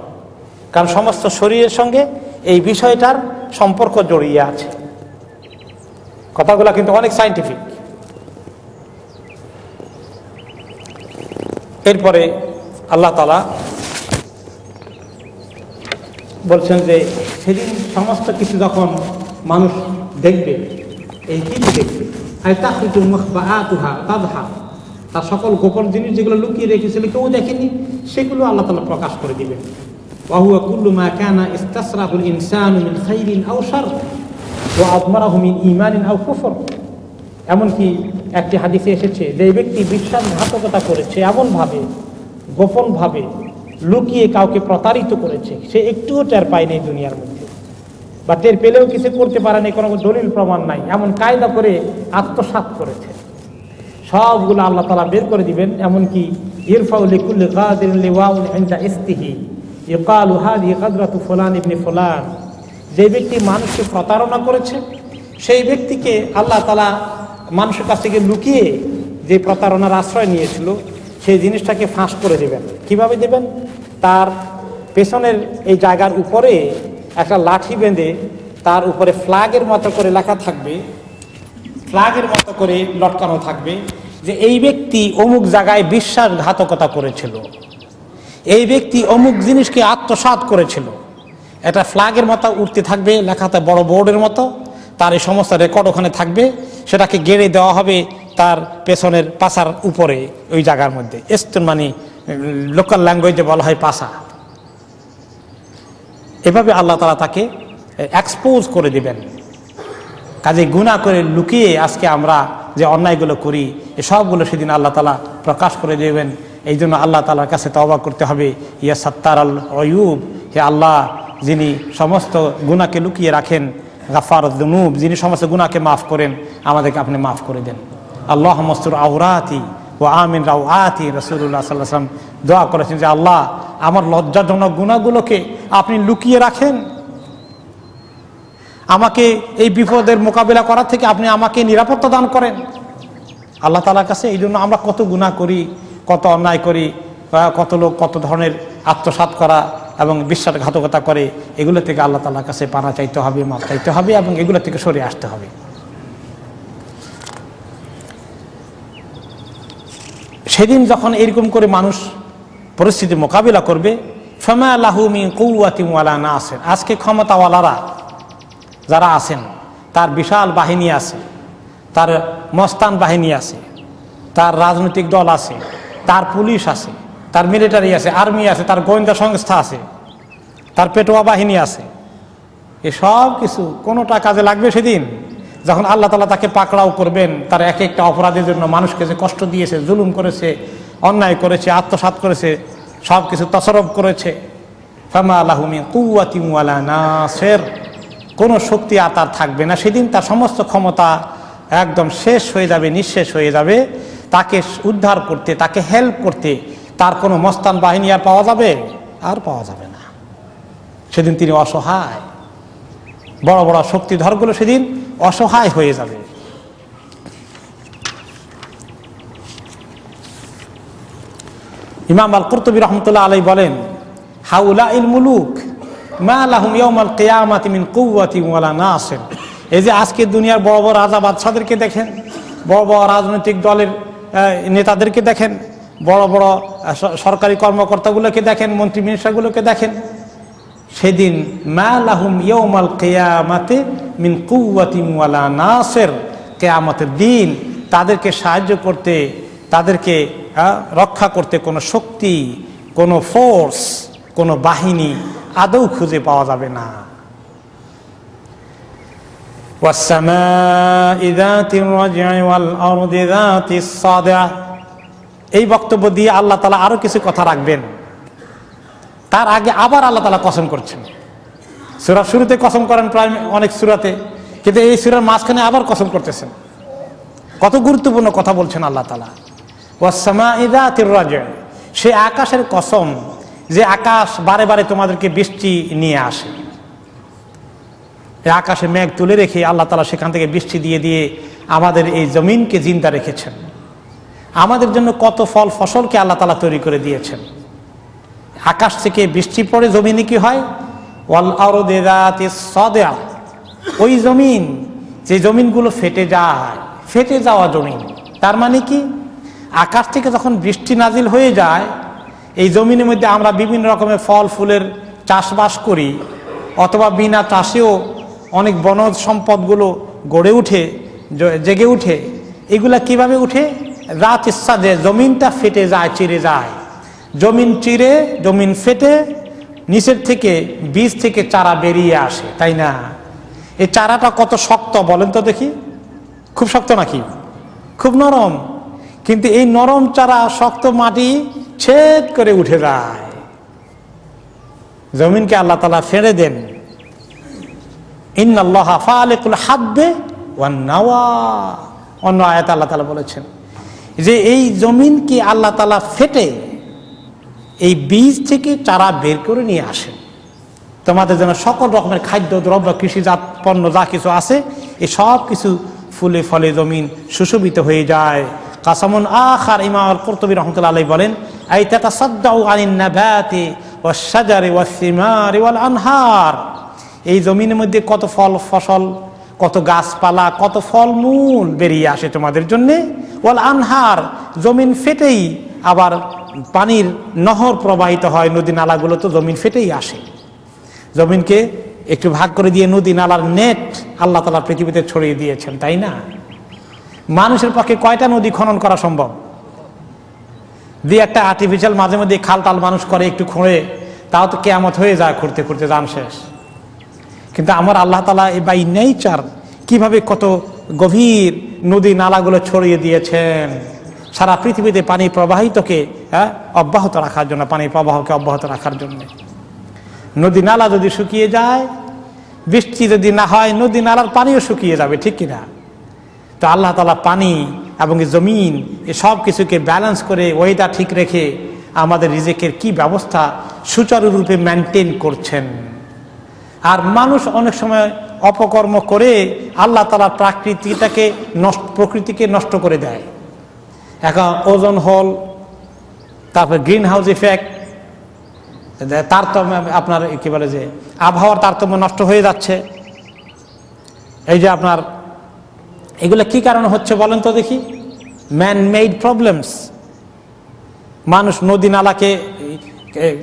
কারণ সমস্ত শরীরের সঙ্গে এই বিষয়টার সম্পর্ক জড়িয়ে আছে। কথাগুলো কিন্তু অনেক সায়েন্টিফিক। এরপরে আল্লাহ তাআলা বলছেন যে সেদিন সমস্ত কিছু যখন মানুষ দেখবে, এই কি দেখবে, তার সকল গোপন জিনিস যেগুলো লুকিয়ে রেখেছিল কেউ দেখেনি, সেগুলো আল্লাহ তাআলা প্রকাশ করে দিবেন। ওয়াহুয়া কুল্লু মা কানা ইস্তাসরাহুল ইনসানু মিন খাইরিন আও শার ওয়া আযমারাহু মিন ঈমানিন আও কুফর। এমনকি একটি হাদিসে এসেছে যে ব্যক্তি বিশ্বাসঘাতকতা করেছে, এমনভাবে গোপনভাবে লুকিয়ে কাউকে প্রতারিত করেছে, সে একটুও টের পায়নি দুনিয়ার মধ্যে, বা টের পেলেও কিছু করতে পারেনি, কোনো দলিল প্রমাণ নাই, এমন কায়দা করে আত্মসাৎ করেছে, সবগুলো আল্লাহ তাআলা বের করে দিবেন। এমনকি ইরফাউ লিকুল্লি গাদিরিন লিওয়াউন ইনদা ইস্তিহি ইকালু হাযিহি গাদরাতু ফুলান ইবনে ফুলান। যে ব্যক্তি মানুষকে প্রতারণা করেছে, সেই ব্যক্তিকে আল্লাহ তাআলা মানুষের কাছ থেকে লুকিয়ে যে প্রতারণার আশ্রয় নিয়েছিল সেই জিনিসটাকে ফাঁস করে দেবেন। কিভাবে দেবেন? তার পেছনের এই জায়গার উপরে একটা লাঠি বেঁধে তার উপরে ফ্ল্যাগের মতো করে লেখা থাকবে, ফ্ল্যাগের মতো করে লটকানো থাকবে যে এই ব্যক্তি অমুক জায়গায় বিশ্বাসঘাতকতা করেছিল, এই ব্যক্তি অমুক জিনিসকে আত্মসাৎ করেছিল। এটা ফ্ল্যাগের মতো উঠতে থাকবে, লেখাতে বড় বোর্ডের মতো, তার এই সমস্ত রেকর্ড ওখানে থাকবে, সেটাকে গেড়ে দেওয়া হবে তার পেছনের পাছার উপরে, ওই জায়গার মধ্যে। এস্তন মানে লোকাল ল্যাঙ্গুয়েজে বলা হয় পাছা। এভাবে আল্লাহ তাআলা তাকে এক্সপোজ করে দিবেন। কাজে গুনাহ করে লুকিয়ে আজকে আমরা যে অন্যায়গুলো করি, এ সবগুলো সেদিন আল্লাহ তাআলা প্রকাশ করে দেবেন। এই জন্য আল্লাহ তাআলার কাছে তওবা করতে হবে। ইয়া সাত্তার আল অয়ুব, হে আল্লাহ যিনি সমস্ত গুনাহকে লুকিয়ে রাখেন, গাফারুদ যুনুব, যিনি সমস্ত গুনাহকে মাফ করেন, আমাদেরকে আপনি মাফ করে দেন। আল্লাহুম্মা আস্তুর আওরাতি ওয়া আমিন রাওআতি। রাসূলুল্লাহ সাল্লাল্লাহু আলাইহি ওয়াসাল্লাম দোয়া করেছেন যে আল্লাহ আমার লজ্জাজনক গুনাহগুলোকে আপনি লুকিয়ে রাখেন, আমাকে এই বিপদের মোকাবিলা করার থেকে আপনি আমাকে নিরাপত্তা দান করেন। আল্লাহ তাআলার কাছে এই জন্য আমরা কত গুনাহ করি, কত অন্যায় করি, কত লোক কত ধরনের আত্মসাৎ করা এবং বিশ্বাসঘাতকতা করে, এগুলো থেকে আল্লাহ তাআলার কাছে পানা চাইতে হবে, মাফ চাইতে হবে এবং এগুলো থেকে সরে আসতে হবে। সেদিন যখন এরকম করে মানুষ পরিস্থিতি মোকাবিলা করবে, ফামা লাহু মিন কুওয়াতিন ওয়ালা নাসির। আজকে ক্ষমতাওয়ালারা যারা আছেন, তার বিশাল বাহিনী আছে, তার মস্তান বাহিনী আছে, তার রাজনৈতিক দল আছে, তার পুলিশ আছে, তার মিলিটারি আছে, আর্মি আছে, তার গোয়েন্দা সংস্থা আছে, তার পেটোয়া বাহিনী আছে। এসব কিছু কোনোটা কাজে লাগবে সেদিন যখন আল্লাহ তাআলা তাকে পাকড়াও করবেন। তার এক একটা অপরাধের জন্য মানুষকে যে কষ্ট দিয়েছে, জুলুম করেছে, অন্যায় করেছে, আত্মসাৎ করেছে, সব কিছু তসরফ করেছে। ফামা লাহু মিন কুওয়াতিন ওয়ালা নাসির। কোনো শক্তি আর তার থাকবে না সেদিন, তার সমস্ত ক্ষমতা একদম শেষ হয়ে যাবে, নিঃশেষ হয়ে যাবে। তাকে উদ্ধার করতে, তাকে হেল্প করতে তার কোনো মস্তান বাহিনী আর পাওয়া যাবে? আর পাওয়া যাবে না। সেদিন তিনি অসহায়, বড় বড় শক্তিধরগুলো সেদিন অসহায় হয়ে যাবে। ইমাম আল কুরতুবী রাহমাতুল্লাহ আলাইহি বলেন, হাউলাইল মুলুক মা লাহুম ইয়াউমাল কিয়ামাতি মিন কুওয়াতিন ওয়ালা নাসির। এই যে আজকে দুনিয়ার বড় বড় রাজা বাদশাদেরকে দেখেন, বড় বড় রাজনৈতিক দলের নেতাদেরকে দেখেন, বড় বড় সরকারি কর্মকর্তাগুলোকে দেখেন, মন্ত্রী মিনিস্টারগুলোকে দেখেন, সেদিন মা লাহুম ইয়াউমাল কিয়ামাতি মিন কুওয়াতিন ওয়ালা নাসির। কিয়ামতের দিন তাদেরকে সাহায্য করতে, তাদেরকে রক্ষা করতে কোনো শক্তি, কোনো ফোর্স, কোনো বাহিনী আদৌ খুঁজে পাওয়া যাবে না। ওয়াস-সামা'i যাতির রাজ'i ওয়াল আরদি যাতিস সাদা। এই বক্তব্য দিয়ে আল্লাহ তাআলা আরো কিছু কথা রাখবেন। তার আগে আবার আল্লাহ তাআলা কসম করছেন। সূরার শুরুতে কসম করেন প্রায় অনেক সূরাতে, কিন্তু এই সূরার মাঝখানে আবার কসম করতেছেন। কত গুরুত্বপূর্ণ কথা বলছেন আল্লাহ তাআলা। ওয়াস-সামা'i যাতির রাজ'i, সে আকাশের কসম যে আকাশ বারে বারে তোমাদেরকে বৃষ্টি নিয়ে আসে। এই আকাশে মেঘ তুলে রেখে আল্লাহ তাআলা সেখান থেকে বৃষ্টি দিয়ে দিয়ে আমাদের এই জমিনকে জিন্দা রেখেছেন। আমাদের জন্য কত ফল ফসলকে আল্লাহ তাআলা তৈরি করে দিয়েছেন। আকাশ থেকে বৃষ্টি পড়ে জমিনে কি হয়? ওয়াল আরদি যাতিস সাদা, ওই জমিন যে জমিনগুলো ফেটে যায়, ফেটে যাওয়া জমিন, তার মানে কি আকাশ থেকে যখন বৃষ্টি নাজিল হয়ে যায়, এই জমিনের মধ্যে আমরা বিভিন্ন রকমের ফল ফুলের চাষবাস করি, অথবা বিনা চাষেও অনেক বনজ সম্পদগুলো গড়ে উঠে, জেগে উঠে। এগুলা কিভাবে উঠে? রাত ইচ্ছা যে জমিনটা ফেটে যায়, চিরে যায়, জমিন চিরে, জমিন ফেটে নিচের থেকে বীজ থেকে চারা বেরিয়ে আসে, তাই না? এই চারাটা কত শক্ত বলেন তো দেখি, খুব শক্ত নাকি? খুব নরম। কিন্তু এই নরম চারা শক্ত মাটি ছেদ করে উঠে যায়। জমিনকে আল্লাহ তাআলা ফেড়ে দেন। ইন্নাল্লাহা ফালিকুল হাব্বে ওয়ান নাওয়া, অন্য আয়াতে আল্লাহ তাআলা বলেছেন যে এই জমিনকে আল্লাহ তাআলা ফেটে এই বীজ থেকে চারা বের করে নিয়ে আসেন, তোমাদের জন্য সকল রকমের খাদ্য দ্রব্য, কৃষিজাত পণ্য যা কিছু আছে, এই সব কিছু ফুলে ফলে জমিন সুশোভিত হয়ে যায়। কাসামুন আখার, ইমাম আল কুরতুবী রাহমাতুল্লাহ আলাইহি বলেন, আই তাতাসাদ্দাউ আনিন নাবাতি ওয়াশ শাজারি ওয়াস সিমারি ওয়াল আনহার, এই জমিনের মধ্যে কত ফল ফসল, কত গাছপালা, কত ফলমূল বেরিয়ে আসে তোমাদের জন্য। ওয়াল আনহার, জমিন ফেটেই আবার পানির নহর প্রবাহিত হয়, নদী নালাগুলো তো জমিন ফেটেই আসে। জমিনকে একটু ভাগ করে দিয়ে নদী নালার নেট আল্লাহ তাআলা পৃথিবীতে ছড়িয়ে দিয়েছেন, তাই না? মানুষের পক্ষে কয়টা নদী খনন করা সম্ভব? দিয়ে একটা আর্টিফিশিয়াল মাঝে মধ্যে খাল টাল মানুষ করে একটু খুঁড়ে, তাও তো কেয়ামত হয়ে যায়, খুঁড়তে খুঁড়তে যান শেষ। কিন্তু আমার আল্লাহ তাআলা বাই নেচার কিভাবে কত গভীর নদী নালাগুলো ছড়িয়ে দিয়েছেন সারা পৃথিবীতে পানি প্রবাহিতকে অব্যাহত রাখার জন্য, পানির প্রবাহকে অব্যাহত রাখার জন্য। নদী নালা যদি শুকিয়ে যায়, বৃষ্টি যদি না হয়, নদী নালার পানিও শুকিয়ে যাবে, ঠিক কিনা? তো আল্লাহ তাআলা পানি এবং জমিন এ সব কিছুকে ব্যালেন্স করে, ওয়েদার ঠিক রেখে আমাদের রিজিকের কি ব্যবস্থা সুচারুরূপে মেনটেন করছেন। আর মানুষ অনেক সময় অপকর্ম করে আল্লাহ তাআলা প্রকৃতিকে নষ্ট করে দেয়। এখন ওজন হল, তারপর গ্রিন হাউস ইফেক্ট, তারতম্য, আপনার কি বলে যে আবহাওয়ার তারতম্য নষ্ট হয়ে যাচ্ছে। এই যে আপনার এগুলো কি কারণে হচ্ছে বলেন তো দেখি? Man made problems. মানুষ নদী নালাকে,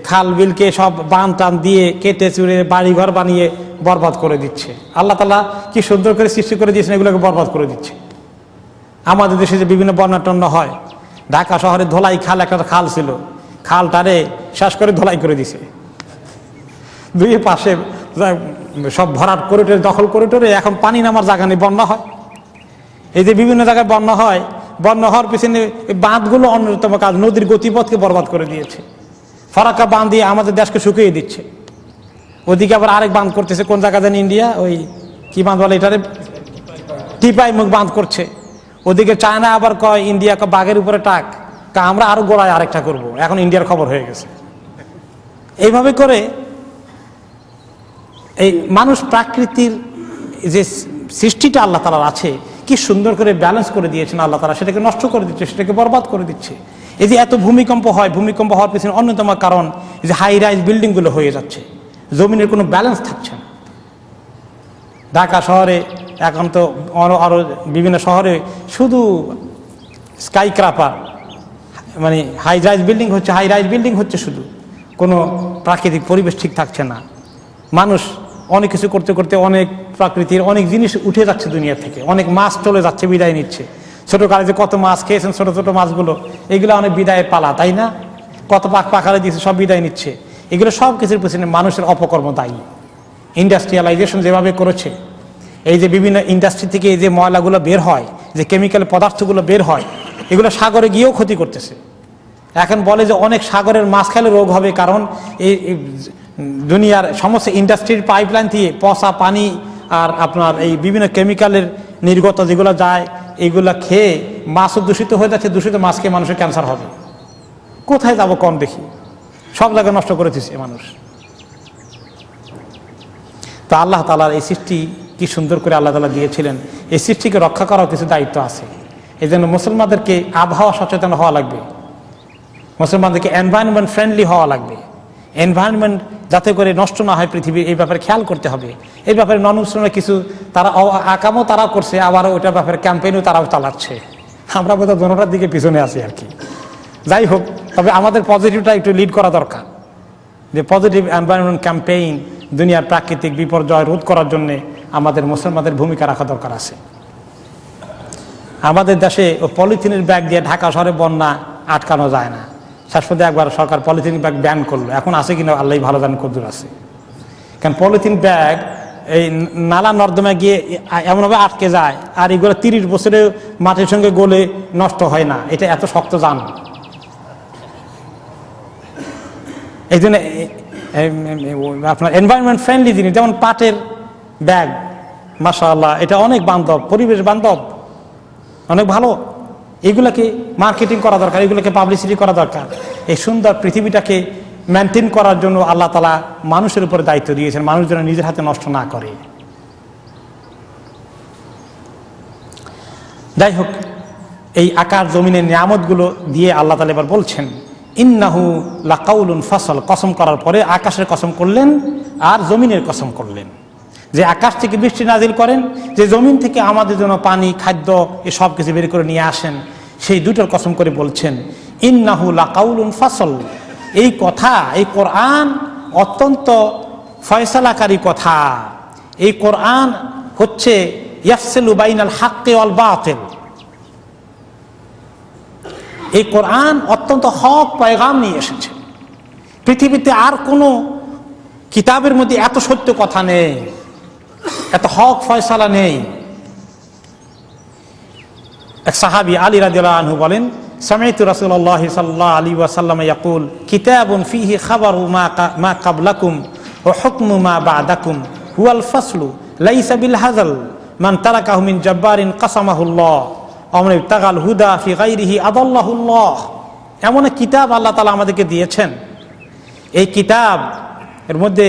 খাল বিলকে সব বাঁধ টান দিয়ে কেটে চুড়ে বাড়িঘর বানিয়ে বরবাদ করে দিচ্ছে। আল্লাহ তাআলা কি সুন্দর করে সৃষ্টি করে দিয়েছেন, এগুলোকে বরবাদ করে দিচ্ছে। আমাদের দেশে যে বিভিন্ন বন্যা টন্যা হয়, ঢাকা শহরে ধোলাই খাল, একটা খাল ছিল, খালটারে শেষ করে ধোলাই করে দিছে। দুই পাশে সব ভরাট করিডোর, দখল করিডোরে, এখন পানি নামার জায়গা নেই, বন্যা হয়। এই যে বিভিন্ন জায়গায় বন্যা হয়, বন্যা হওয়ার পিছনে বাঁধগুলো অন্যতম কাজ, নদীর গতিপথকে বরবাদ করে দিয়েছে। ফরাক্কা বাঁধ দিয়ে আমাদের দেশকে শুকিয়ে দিচ্ছে। ওদিকে আবার আরেক বাঁধ করতেছে, কোন জায়গা দেন, ইন্ডিয়া, ওই কি বাঁধ বলে এটারে, টিপাই মুখ বাঁধ করছে। ওদিকে চায়না আবার কয়, ইন্ডিয়া বাঘের উপরে টাক, আমরা আরো গোড়ায় আরেকটা করব। এখন ইন্ডিয়ার খবর হয়ে গেছে। এইভাবে করে এই মানুষ প্রাকৃতির যে সৃষ্টিটা আল্লাহ তাআলার আছে, কি সুন্দর করে ব্যালেন্স করে দিয়েছেন আল্লাহ তাআলা, সেটাকে নষ্ট করে দিচ্ছে, সেটাকে বরবাদ করে দিচ্ছে। এই যে এত ভূমিকম্প হয়, ভূমিকম্প হওয়ার পিছনে অন্যতম কারণ যে হাই রাইজ বিল্ডিংগুলো হয়ে যাচ্ছে, জমিনের কোনো ব্যালেন্স থাকছে না। ঢাকা শহরে এখন তো আরো বিভিন্ন শহরে শুধু স্কাই ক্রাপার, মানে হাই রাইজ বিল্ডিং হচ্ছে, শুধু কোনো প্রাকৃতিক পরিবেশ ঠিক থাকছে না। মানুষ অনেক কিছু করতে করতে অনেক প্রাকৃতির অনেক জিনিস উঠে যাচ্ছে দুনিয়া থেকে, অনেক মাছ চলে যাচ্ছে, বিদায় নিচ্ছে। ছোটকালে যে কত মাছ খেয়েছেন, ছোট ছোট মাছগুলো, এগুলো অনেক বিদায়ের পালা, তাই না? কত পাখালে দিয়েছে, সব বিদায় নিচ্ছে। এগুলো সব কিছুর পিছনে মানুষের অপকর্ম দায়ী। ইন্ডাস্ট্রিয়ালাইজেশন যেভাবে করেছে, এই যে বিভিন্ন ইন্ডাস্ট্রি থেকে এই যে ময়লাগুলো বের হয়, যে কেমিক্যাল পদার্থগুলো বের হয়, এগুলো সাগরে গিয়েও ক্ষতি করতেছে। এখন বলে যে অনেক সাগরের মাছ খেলে রোগ হবে, কারণ এই দুনিয়ার সমস্ত ইন্ডাস্ট্রির পাইপলাইন দিয়ে পচা পানি আর আপনার এই বিভিন্ন কেমিক্যালের নির্গত যেগুলো যায়, এইগুলা খেয়ে মাছও দূষিত হয়ে যাচ্ছে। দূষিত মাছ খেয়ে মানুষের ক্যান্সার হবে। কোথায় যাবো কম দেখি? সব জায়গায় নষ্ট করে দিচ্ছে মানুষ। তা আল্লাহ তাআলার এই সৃষ্টি কি সুন্দর করে আল্লাহ তাআলা দিয়েছিলেন, এই সৃষ্টিকে রক্ষা করার কিছু দায়িত্ব আছে। এই জন্য মুসলমানদেরকে আবহাওয়া সচেতন হওয়া লাগবে, মুসলমানদেরকে এনভায়রনমেন্ট ফ্রেন্ডলি হওয়া লাগবে। এনভায়রনমেন্ট যাতে করে নষ্ট না হয় পৃথিবী, এই ব্যাপারে খেয়াল করতে হবে। এই ব্যাপারে নন মুসলিমরা কিছু তারা আকামও তারাও করছে, আবার ওইটার ব্যাপারে ক্যাম্পেইনও তারাও চালাচ্ছে। আমরা বোধহয় দোনোটার দিকে পিছনে আছি আর কি। যাই হোক, তবে আমাদের পজিটিভটা একটু লিড করা দরকার, যে পজিটিভ এনভায়রনমেন্ট ক্যাম্পেইন, দুনিয়ার প্রাকৃতিক বিপর্যয় রোধ করার জন্য আমাদের মুসলমানদের ভূমিকা রাখা দরকার আছে। আমাদের দেশে ও পলিথিনের ব্যাগ দিয়ে ঢাকা শহরে বন্যা আটকানো যায় না। শেষ পর্যন্ত একবার সরকার পলিথিন ব্যাগ ব্যান করলো, এখন আছে কিনা আল্লাহ ভালো জানেন কদ্দূর আছে। কারণ পলিথিন ব্যাগ এই নালা নর্দমা গিয়ে এমনভাবে আটকে যায়, আর এগুলো 30 বছরে মাটির সঙ্গে গলে নষ্ট হয় না, এটা এত শক্ত জান। এই জন্য আপনার এনভায়রনমেন্ট ফ্রেন্ডলি জিনিস যেমন পাটের ব্যাগ, মাশাআল্লাহ, এটা অনেক বান্ধব, পরিবেশ বান্ধব, অনেক ভালো। এগুলোকে মার্কেটিং করা দরকার, এগুলোকে পাবলিসিটি করা দরকার। এই সুন্দর পৃথিবীটাকে মেনটেন করার জন্য আল্লাহ তাআলা মানুষের উপরে দায়িত্ব দিয়েছেন, মানুষ যেন নিজের হাতে নষ্ট না করে। যাই হোক, এই আকাশ জমিনের নিয়ামতগুলো দিয়ে আল্লাহ তাআলা এবার বলছেন ইন্নাহু লাকাউলুন ফাসল। কসম করার পরে আকাশের কসম করলেন আর জমিনের কসম করলেন, যে আকাশ থেকে বৃষ্টি নাজিল করেন, যে জমিন থেকে আমাদের জন্য পানি, খাদ্য এ সব কিছু বের করে নিয়ে আসেন, সেই দুটোর কসম করে বলছেন ইন্নাহু লাকাউলুন ফাসল। এই কথা, এই কোরআন অত্যন্ত ফয়সালাকারী কথা। এই কোরআন হচ্ছে ইয়াফসিলু বাইনাল হাক্কি ওয়াল বাতিল। এই কোরআন অত্যন্ত হক পয়গাম নিয়ে এসেছে। পৃথিবীতে আর কোনো কিতাবের মধ্যে এত সত্য কথা নেই, এত হক ফয়সালা নেই। এক সাহাবী আলী রাদিয়াল্লাহু আনহু বলেন, সামি'তু রাসূলুল্লাহ সাল্লাল্লাহু আলাইহি ওয়াসাল্লাম ইয়াকুল কিতাবুন ফীহি খাবারু মা ক্বাবলাকুম ওয়া হুকমু মা বা'দাকুম হুয়াল ফাসলু লাইসা বিল হাযাল মান তারাকাহু মিন জাব্বারিন কাসামাহুল্লাহ আমর ইবতাগাল হুদা ফি গায়রিহি আদাল্লাহুল্লাহ। এমন এক কিতাব আল্লাহ তাআলা আমাদেরকে দিয়েছেন। এই কিতাব এর মধ্যে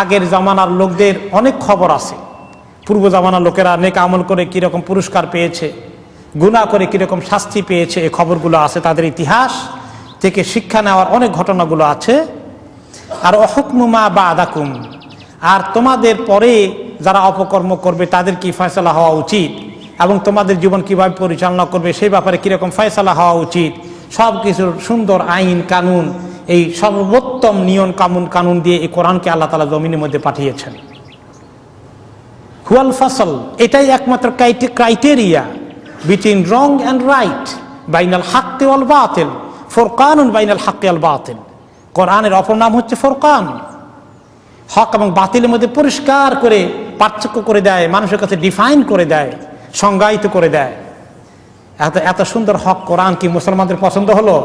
আগের জামানার লোকদের অনেক খবর আছে। পূর্ব জামানার লোকেরা নেক আমল করে কিরকম পুরস্কার পেয়েছে, গুনাহ করে কিরকম শাস্তি পেয়েছে, এই খবরগুলো আছে। তাদের ইতিহাস থেকে শিক্ষা নেওয়ার অনেক ঘটনাগুলো আছে। আর হুকমু মা বা'দাকুম, আর তোমাদের পরে যারা অপকর্ম করবে তাদের কি ফয়সালা হওয়া উচিত, এবং তোমাদের জীবন কিভাবে পরিচালনা করবে সেই ব্যাপারে কিরকম ফয়সালা হওয়া উচিত, সব কিছুর সুন্দর আইন কানুন, এই সর্বোত্তম নিয়ম কানুন দিয়ে এই কোরআনকে আল্লাহ তাআলা জমিনের মধ্যে পাঠিয়েছেন। হুয়াল ফাসল, এটাই একমাত্র criteria between wrong and right, বাইনাল হাক্কি ওয়াল বাতিল, ফুরকানুন বাইনাল হাক্কি ওয়াল বাতিল। কোরআনের অপর নাম হচ্ছে ফুরকান। হক এবং বাতিলের মধ্যে পরিষ্কার করে পার্থক্য করে দেয়, মানুষের কাছে ডিফাইন করে দেয়, সংজ্ঞায়িত করে দেয়। এত সুন্দর হক কোরআন কি মুসলমানদের পছন্দ হলো?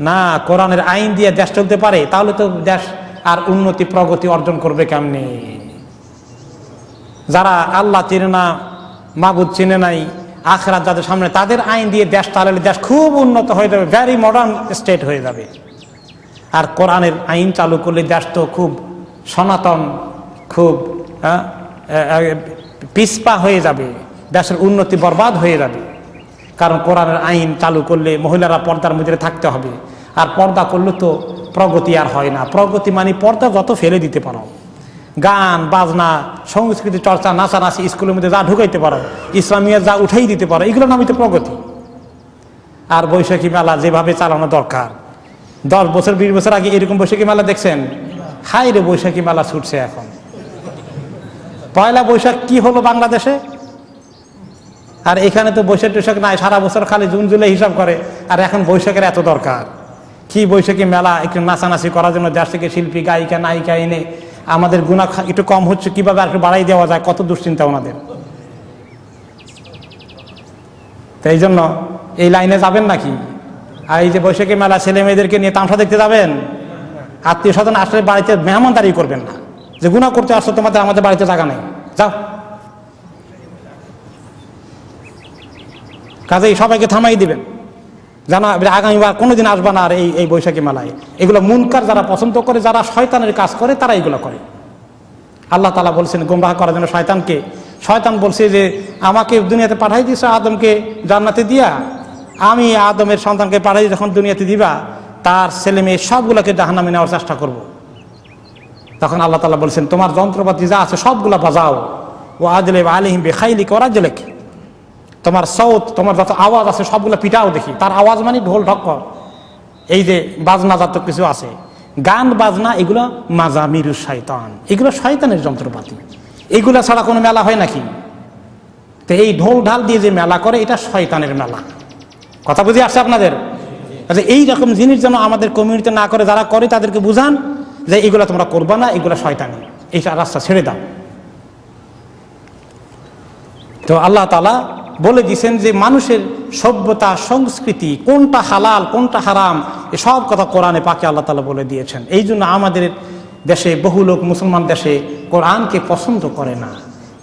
না। কোরআনের আইন দিয়ে দেশ চলতে পারে, তাহলে তো দেশ আর উন্নতি প্রগতি অর্জন করবে কেমনে? যারা আল্লাহ চিনে না, মাবুদ চিনে নাই, আখিরাত যাদের সামনে, তাদের আইন দিয়ে দেশ চালালে দেশ খুব উন্নত হয়ে যাবে, ভেরি মডার্ন স্টেট হয়ে যাবে। আর কোরআনের আইন চালু করলে দেশ তো খুব সনাতন, খুব পিছপা হয়ে যাবে, দেশের উন্নতি বরবাদ হয়ে যাবে। কারণ কোরআনের আইন চালু করলে মহিলারা পর্দার মধ্যে থাকতে হবে, আর পর্দা করলে তো প্রগতি আর হয় না। প্রগতি মানে পর্দা যত ফেলে দিতে পারো, গান বাজনা, সংস্কৃতি চর্চা, নাচানাচি স্কুলের মধ্যে যা ঢুকাইতে পারো, ইসলামিয়া যা উঠাই দিতে পারো, এগুলো নামই তো প্রগতি। আর বৈশাখী মেলা যেভাবে চালানো দরকার, 10 বছর 20 বছর আগে এরকম বৈশাখী মেলা দেখছেন? হাই রে, বৈশাখী মেলা ছুটছে এখন। পয়লা বৈশাখ কি হলো বাংলাদেশে? আর এখানে তো বৈশাখ টৈশাখ নাই, সারা বছর খালি জুন জুলাই হিসাব করে। আর এখন বৈশাখের এত দরকার কি? বৈশাখী মেলা একটু নাচানাচি করার জন্য দেশ থেকে শিল্পী, গায়িকা, নায়িকা এনে আমাদের গুনাহ একটু কম হচ্ছে, কিভাবে আর একটু বাড়াই দেওয়া যায়, কত দুশ্চিন্তা ওনাদের। তো এই জন্য এই লাইনে যাবেন নাকি? আর এই যে বৈশাখী মেলা ছেলে মেয়েদেরকে নিয়ে তামসা দেখতে যাবেন, আত্মীয় স্বজন আসলে বাড়িতে মেহমানদারি করবেন না, যে গুনাহ করতে আসছো, তোমাদের আমাদের বাড়িতে জায়গা নেই, যাও। কাজেই সবাইকে থামাই দিবেন, জানা আগামীবার কোনোদিন আসবা না আর এই বৈশাখী মেলায়। এগুলো মুনকার যারা পছন্দ করে, যারা শয়তানের কাজ করে, তারা এগুলো করে। আল্লাহ তাআলা বলছেন গোমরাহ করার জন্য শয়তানকে। শয়তান বলছে যে আমাকে দুনিয়াতে পাঠাই দিয়েছে আদমকে জান্নাতে দিয়া, আমি আদমের সন্তানকে পাঠাই যখন দুনিয়াতে দিবা, তার ছেলে মেয়ে সবগুলোকে জাহান্নামে নেওয়ার চেষ্টা করব। তখন আল্লাহ তাআলা বলছেন, তোমার যন্ত্রপাতি যা আছে সবগুলা বাজাও, ওয়া আজলিব আলাইহিম বিখাইলিকা ওয়া রাজলিক, তোমার সৌত, তোমার যত আওয়াজ আছে সবগুলো পিটাও দেখি। তার আওয়াজ মানে ঢোল ঢক্কর, এই যে বাজনা জাত কিছু আছে, গান বাজনা, এগুলো মাজামিরু শয়তান, এগুলো শয়তানের যন্ত্রপাতি। এগুলা ছাড়া কোনো মেলা হয় নাকি? তো এই ঢোল ঢাল দিয়ে যে মেলা করে, এটা শয়তানের মেলা। কথা বুঝে আসছে আপনাদের? আচ্ছা, এই রকম জিনিস যেন আমাদের কমিউনিটিতে না করে, যারা করে তাদেরকে বুঝান যে এগুলো তোমরা করবা না, এগুলো শয়তানি, এইটা রাস্তা ছেড়ে দাও। তো আল্লাহ তাআলা বলে দিয়েছেন যে মানুষের সভ্যতা সংস্কৃতি কোনটা হালাল কোনটা হারাম, এসব কথা কোরআনে পাকে আল্লাহ তাআলা বলে দিয়েছেন। এই জন্য আমাদের দেশে বহু লোক, মুসলমান দেশে, কোরআনকে পছন্দ করে না,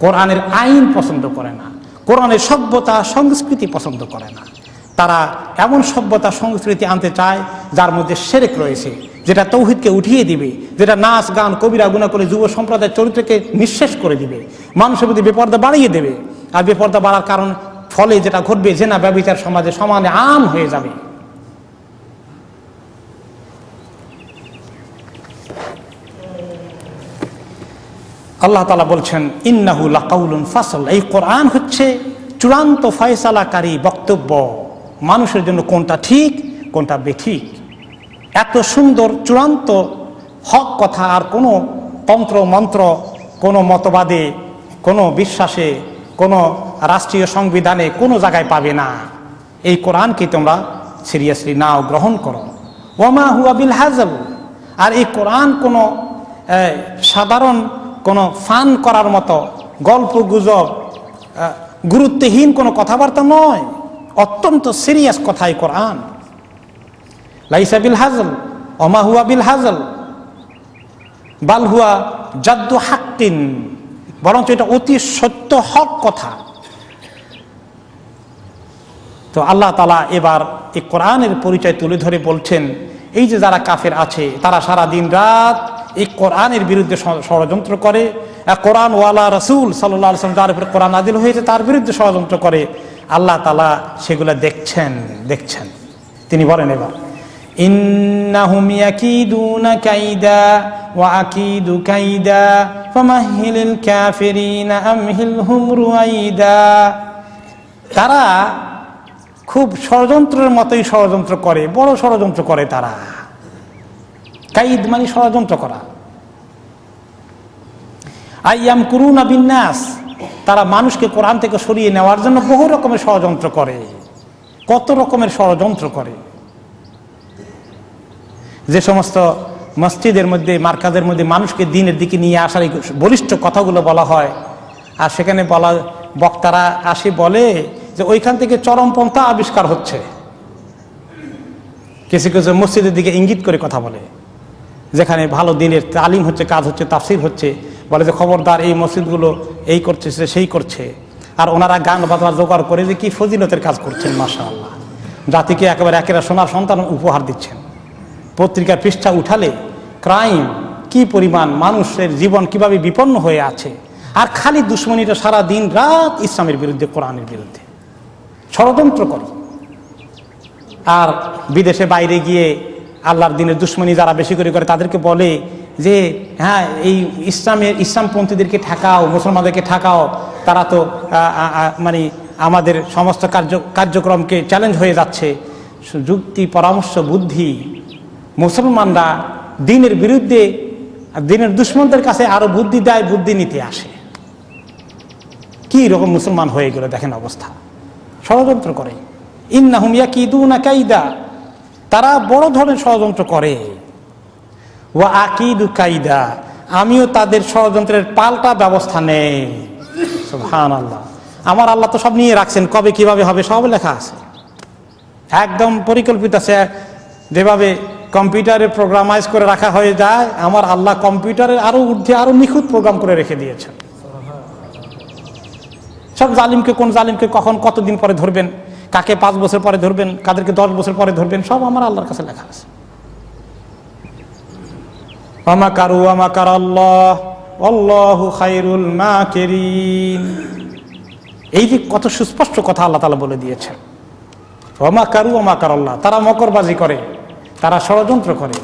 কোরআনের আইন পছন্দ করে না, কোরআনের সভ্যতা সংস্কৃতি পছন্দ করে না। তারা এমন সভ্যতা সংস্কৃতি আনতে চায় যার মধ্যে শিরক রয়েছে, যেটা তৌহিদকে উঠিয়ে দিবে, যেটা নাচ গান কবিরা গুনাহ করে যুব সম্প্রদায়ের চরিত্রকে নিঃশেষ করে দিবে, মানুষের প্রতি বেপরদা বাড়িয়ে দেবে। আর বেপরদা বাড়ার কারণ ফলে যেটা ঘটবে, জেনা ব্যভিচার সমাজে সমানে আম হয়ে যাবে। আল্লাহ তাআলা বলছেন, ইন্নাহু লাকাউলুন ফাসল, এই কোরআন হচ্ছে চূড়ান্ত ফয়সালাকারী বক্তব্য, মানুষের জন্য কোনটা ঠিক কোনটা বেঠিক। এত সুন্দর চূড়ান্ত হক কথা আর কোনো তন্ত্র মন্ত্র, কোনো মতবাদে, কোনো বিশ্বাসে, কোনো রাষ্ট্রীয় সংবিধানে কোনো জায়গায় পাবে না। এই কোরআনকে তোমরা সিরিয়াসলি নাও, গ্রহণ করো। ওয়ামা হুয়া বিল হাজল, আর এই কোরআন কোনো সাধারণ কোনো ফান করার মতো গল্প গুজব, গুরুত্বহীন কোনো কথাবার্তা নয়, অত্যন্ত সিরিয়াস কথাই কোরআন। লাইসা বিল হাজল ওমা হুয়া বিল হাজল বাল হুয়া জাদ্দু হাক্কিন, বরঞ্চ এটা অতি সত্য হক কথা। তো আল্লাহ তাআলা এবার এই কোরআনের পরিচয় তুলে ধরে বলছেন, এই যে যারা কাফের আছে তারা সারা দিন রাত এই কোরআনের বিরুদ্ধে ষড়যন্ত্র করে, কোরআন ওয়ালা রাসূল সাল্লাল্লাহু আলাইহি ওয়াসাল্লাম যার উপরে কোরআন নাযিল হয়েছে তার বিরুদ্ধে ষড়যন্ত্র করে। আল্লাহ তাআলা সেগুলো দেখছেন। তিনি বলেন এবার, ইন্নাহুম ইয়াকিদুনা কাইদা ওয়া আকিদু কাইদা ফামাহহিলিল কাফিরিনা আমহিলহুম রুয়াইদা। তারা খুব ষড়যন্ত্রের মতোই ষড়যন্ত্র করে, বড় ষড়যন্ত্র করে তারা। কাইদ মানে ষড়যন্ত্র করা। আইয়ামকুরুনা বিন্নাস, তারা মানুষকে কোরআন থেকে সরিয়ে নেওয়ার জন্য বহু রকমের ষড়যন্ত্র করে। কত রকমের ষড়যন্ত্র করে! যে সমস্ত মসজিদের মধ্যে, মার্কাজের মধ্যে মানুষকে দ্বীনের দিকে নিয়ে আসার বলিষ্ঠ কথাগুলো বলা হয়, আর সেখানে বক্তারা আসে বলে যে ওইখান থেকে চরমপন্থা আবিষ্কার হচ্ছে। কিছু কিছু মসজিদের দিকে ইঙ্গিত করে কথা বলে, যেখানে ভালো দ্বীনের তালিম হচ্ছে, কাজ হচ্ছে, তাফসীর হচ্ছে, বলে যে খবরদার এই মসজিদগুলো এই করছে সেই করছে। আর ওনারা গান বাজনা জোগাড় করে যে কি ফজিলতের কাজ করছেন, মাশাআল্লাহ, জাতিকে একেবারে একেরা সোনার সন্তান উপহার দিচ্ছেন। পত্রিকার পৃষ্ঠা উঠালে ক্রাইম কি পরিমাণ, মানুষের জীবন কিভাবে বিপন্ন হয়ে আছে, আর খালি দুশ্মনীটা সারা দিন রাত ইসলামের বিরুদ্ধে, কোরআনের বিরুদ্ধে ষড়যন্ত্র করে। আর বিদেশে বাইরে গিয়ে আল্লাহর দিনের দুশ্মনী যারা বেশি করে তাদেরকে বলে যে হ্যাঁ, এই ইসলামপন্থীদেরকে ঠেকাও, মুসলমানদেরকে ঠেকাও, তারা তো মানে আমাদের সমস্ত কার্যক্রমকে চ্যালেঞ্জ হয়ে যাচ্ছে। যুক্তি, পরামর্শ, বুদ্ধি, মুসলমানরা দ্বীনের বিরুদ্ধে, দ্বীনের দুশ্মনদের কাছে আরো বুদ্ধি দেয়, বুদ্ধি নিতে আসে। কি রকম মুসলমান হয়ে গেল দেখেন অবস্থা, ষড়যন্ত্র করে। ইন্নাহুম ইয়াকিদুনা কাইদা, তারা বড় ধরনের ষড়যন্ত্র করে। ওয়া আকিদু কাইদা, আমিও তাদের ষড়যন্ত্রের পাল্টা ব্যবস্থা নেই। সুবহানাল্লাহ, আমার আল্লাহ তো সব নিয়ে রাখছেন, কবে কিভাবে হবে সব লেখা আছে, একদম পরিকল্পিত আছে। যেভাবে কম্পিউটারে প্রোগ্রামাইজ করে রাখা হয়ে যায়, আমার আল্লাহ কম্পিউটারের আরো ঊর্ধ্বে আরো নিখুঁত প্রোগ্রাম করে রেখে দিয়েছেন। সব জালিমকে, কোন জালিমকে কখন কতদিন পরে ধরবেন, কাকে 5 বছর পরে ধরবেন, কাদেরকে 10 বছর পরে ধরবেন, সব আমার আল্লাহর কাছে লেখা আছে। ওয়া মাকারু ওয়া মাকারাল্লাহ ওয়াল্লাহু খায়রুল মাকিরিন। এই যে কত সুস্পষ্ট কথা আল্লাহ তাআলা বলে দিয়েছেন। ওয়া মাকারু ওয়া মাকারাল্লাহ, তারা মকরবাজি করে, তারা ষড়যন্ত্র করে।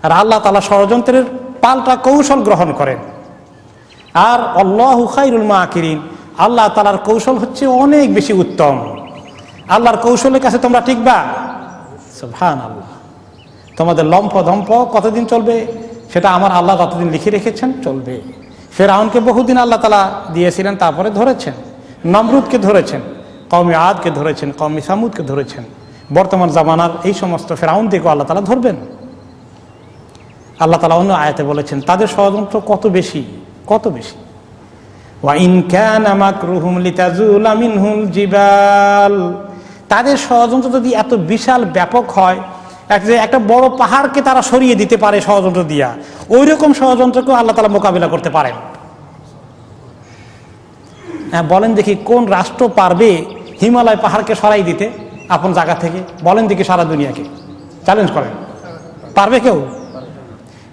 আর আল্লাহ তাআলা ষড়যন্ত্রের পাল্টা কৌশল গ্রহণ করেন। আর আল্লাহু খায়রুল মাকিরিন, আল্লাহ তাআলার কৌশল হচ্ছে অনেক বেশি উত্তম। আল্লাহর কৌশলের কাছে তোমরা টিকবা? সুবহানাল্লাহ। তোমাদের লম্ফ ধম্প কতদিন চলবে সেটা আমার আল্লাহ যতদিন লিখে রেখেছেন চলবে। ফেরাউনকে বহুদিন আল্লাহ তাআলা দিয়েছিলেন, তারপরে ধরেছেন। নমরুদকে ধরেছেন, কওমে আদকে ধরেছেন, কওমে সামুদকে ধরেছেন। বর্তমান জামানার এই সমস্ত ফেরাউনদেরকে আল্লাহ তাআলা ধরবেন। আল্লাহ তাআলা অন্য আয়াতে বলেছেন তাদের ষড়যন্ত্র কত বেশি, কত বেশি। ওয়া ইন কানা মাকরুহুম লিতাজুলা মিনহুল জিবাল, তাদের ষড়যন্ত্র যদি এত বিশাল ব্যাপক হয়, একটা বড় পাহাড়কে তারা সরিয়ে দিতে পারে ষড়যন্ত্র দিয়া, ওই রকম ষড়যন্ত্রকেও আল্লাহ তাআলা মোকাবিলা করতে পারেন। হ্যাঁ, বলেন দেখি কোন রাষ্ট্র পারবে হিমালয় পাহাড়কে সরাই দিতে আপন জায়গা থেকে? বলেন দেখি সারা দুনিয়াকে চ্যালেঞ্জ করেন, পারবে কেউ?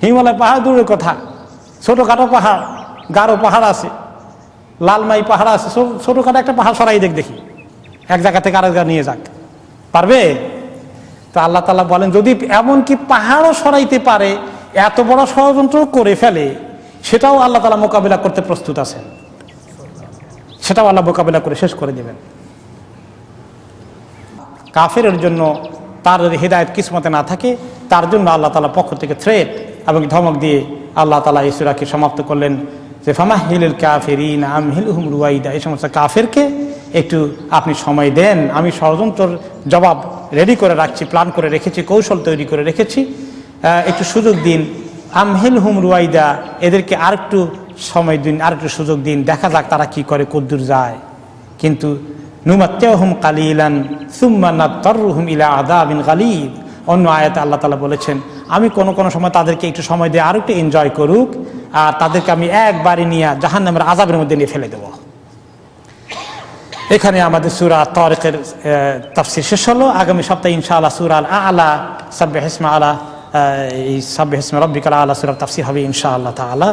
হিমালয় পাহাড় দূরের কথা, ছোটখাটো পাহাড়, গারো পাহাড় আছে, লালমাই পাহাড় আছে, ছোটখাটো একটা পাহাড় সরাই দেখি এক জায়গা থেকে আরেক জায়গা নিয়ে যাক, পারবে? তো আল্লাহ তাআলা বলেন যদি এমনকি পাহাড়ও সরাইতে পারে, এত বড় ষড়যন্ত্র করে ফেলে, সেটাও আল্লাহ তাআলা মোকাবিলা করতে প্রস্তুত আছেন, সেটাও আল্লাহ মোকাবিলা করে শেষ করে দেবেন। কাফেরের জন্য তার যদি হিদায়াত কিসমতে না থাকে, তার জন্য আল্লাহ তাআলার পক্ষ থেকে থ্রেট এবং ধমক দিয়ে আল্লাহ তাআলা এই সূরাকে সমাপ্ত করলেন যে ফামাহিলুল কাফিরিন আমহিলহুম রুয়াইদা, এই সমস্ত কাফেরকে একটু আপনি সময় দেন, আমি ষড়যন্ত্রের জবাব রেডি করে রাখছি, প্ল্যান করে রেখেছি, কৌশল তৈরি করে রেখেছি, একটু সুযোগ দিন। আমহিলহুম রুয়াইদা, এদেরকে আরেকটু সময় দিন, আরেকটু সুযোগ দিন, দেখা যাক তারা কি করে, কদ্দূর যায়। কিন্তু নুমাত্তিউহুম কালিলান সুম্মা নাত্তারুহুম ইলা আযাবিন গালিদ, অন্য আয়াতে আল্লাহ তাআলা বলেছেন আমি কোন কোন সময় তাদেরকে একটু সময় দিয়ে আরো একটু এনজয় করুক, আর তাদেরকে আমি একবারে নিয়ে জাহান্নামের আযাবের মধ্যে নিয়ে ফেলে দেব। এখানে আমাদের সূরা তারিকের তাফসীর শেষ হলো। আগামী সপ্তাহে ইনশাআল্লাহ সূরা আল আ'লা সাব্বিহ ইসমা আলা এই সাব্বিহ ইসমা রাব্বিকাল আ'লা সূরার তাফসীর হবে ইনশাআল্লাহ তাআলা।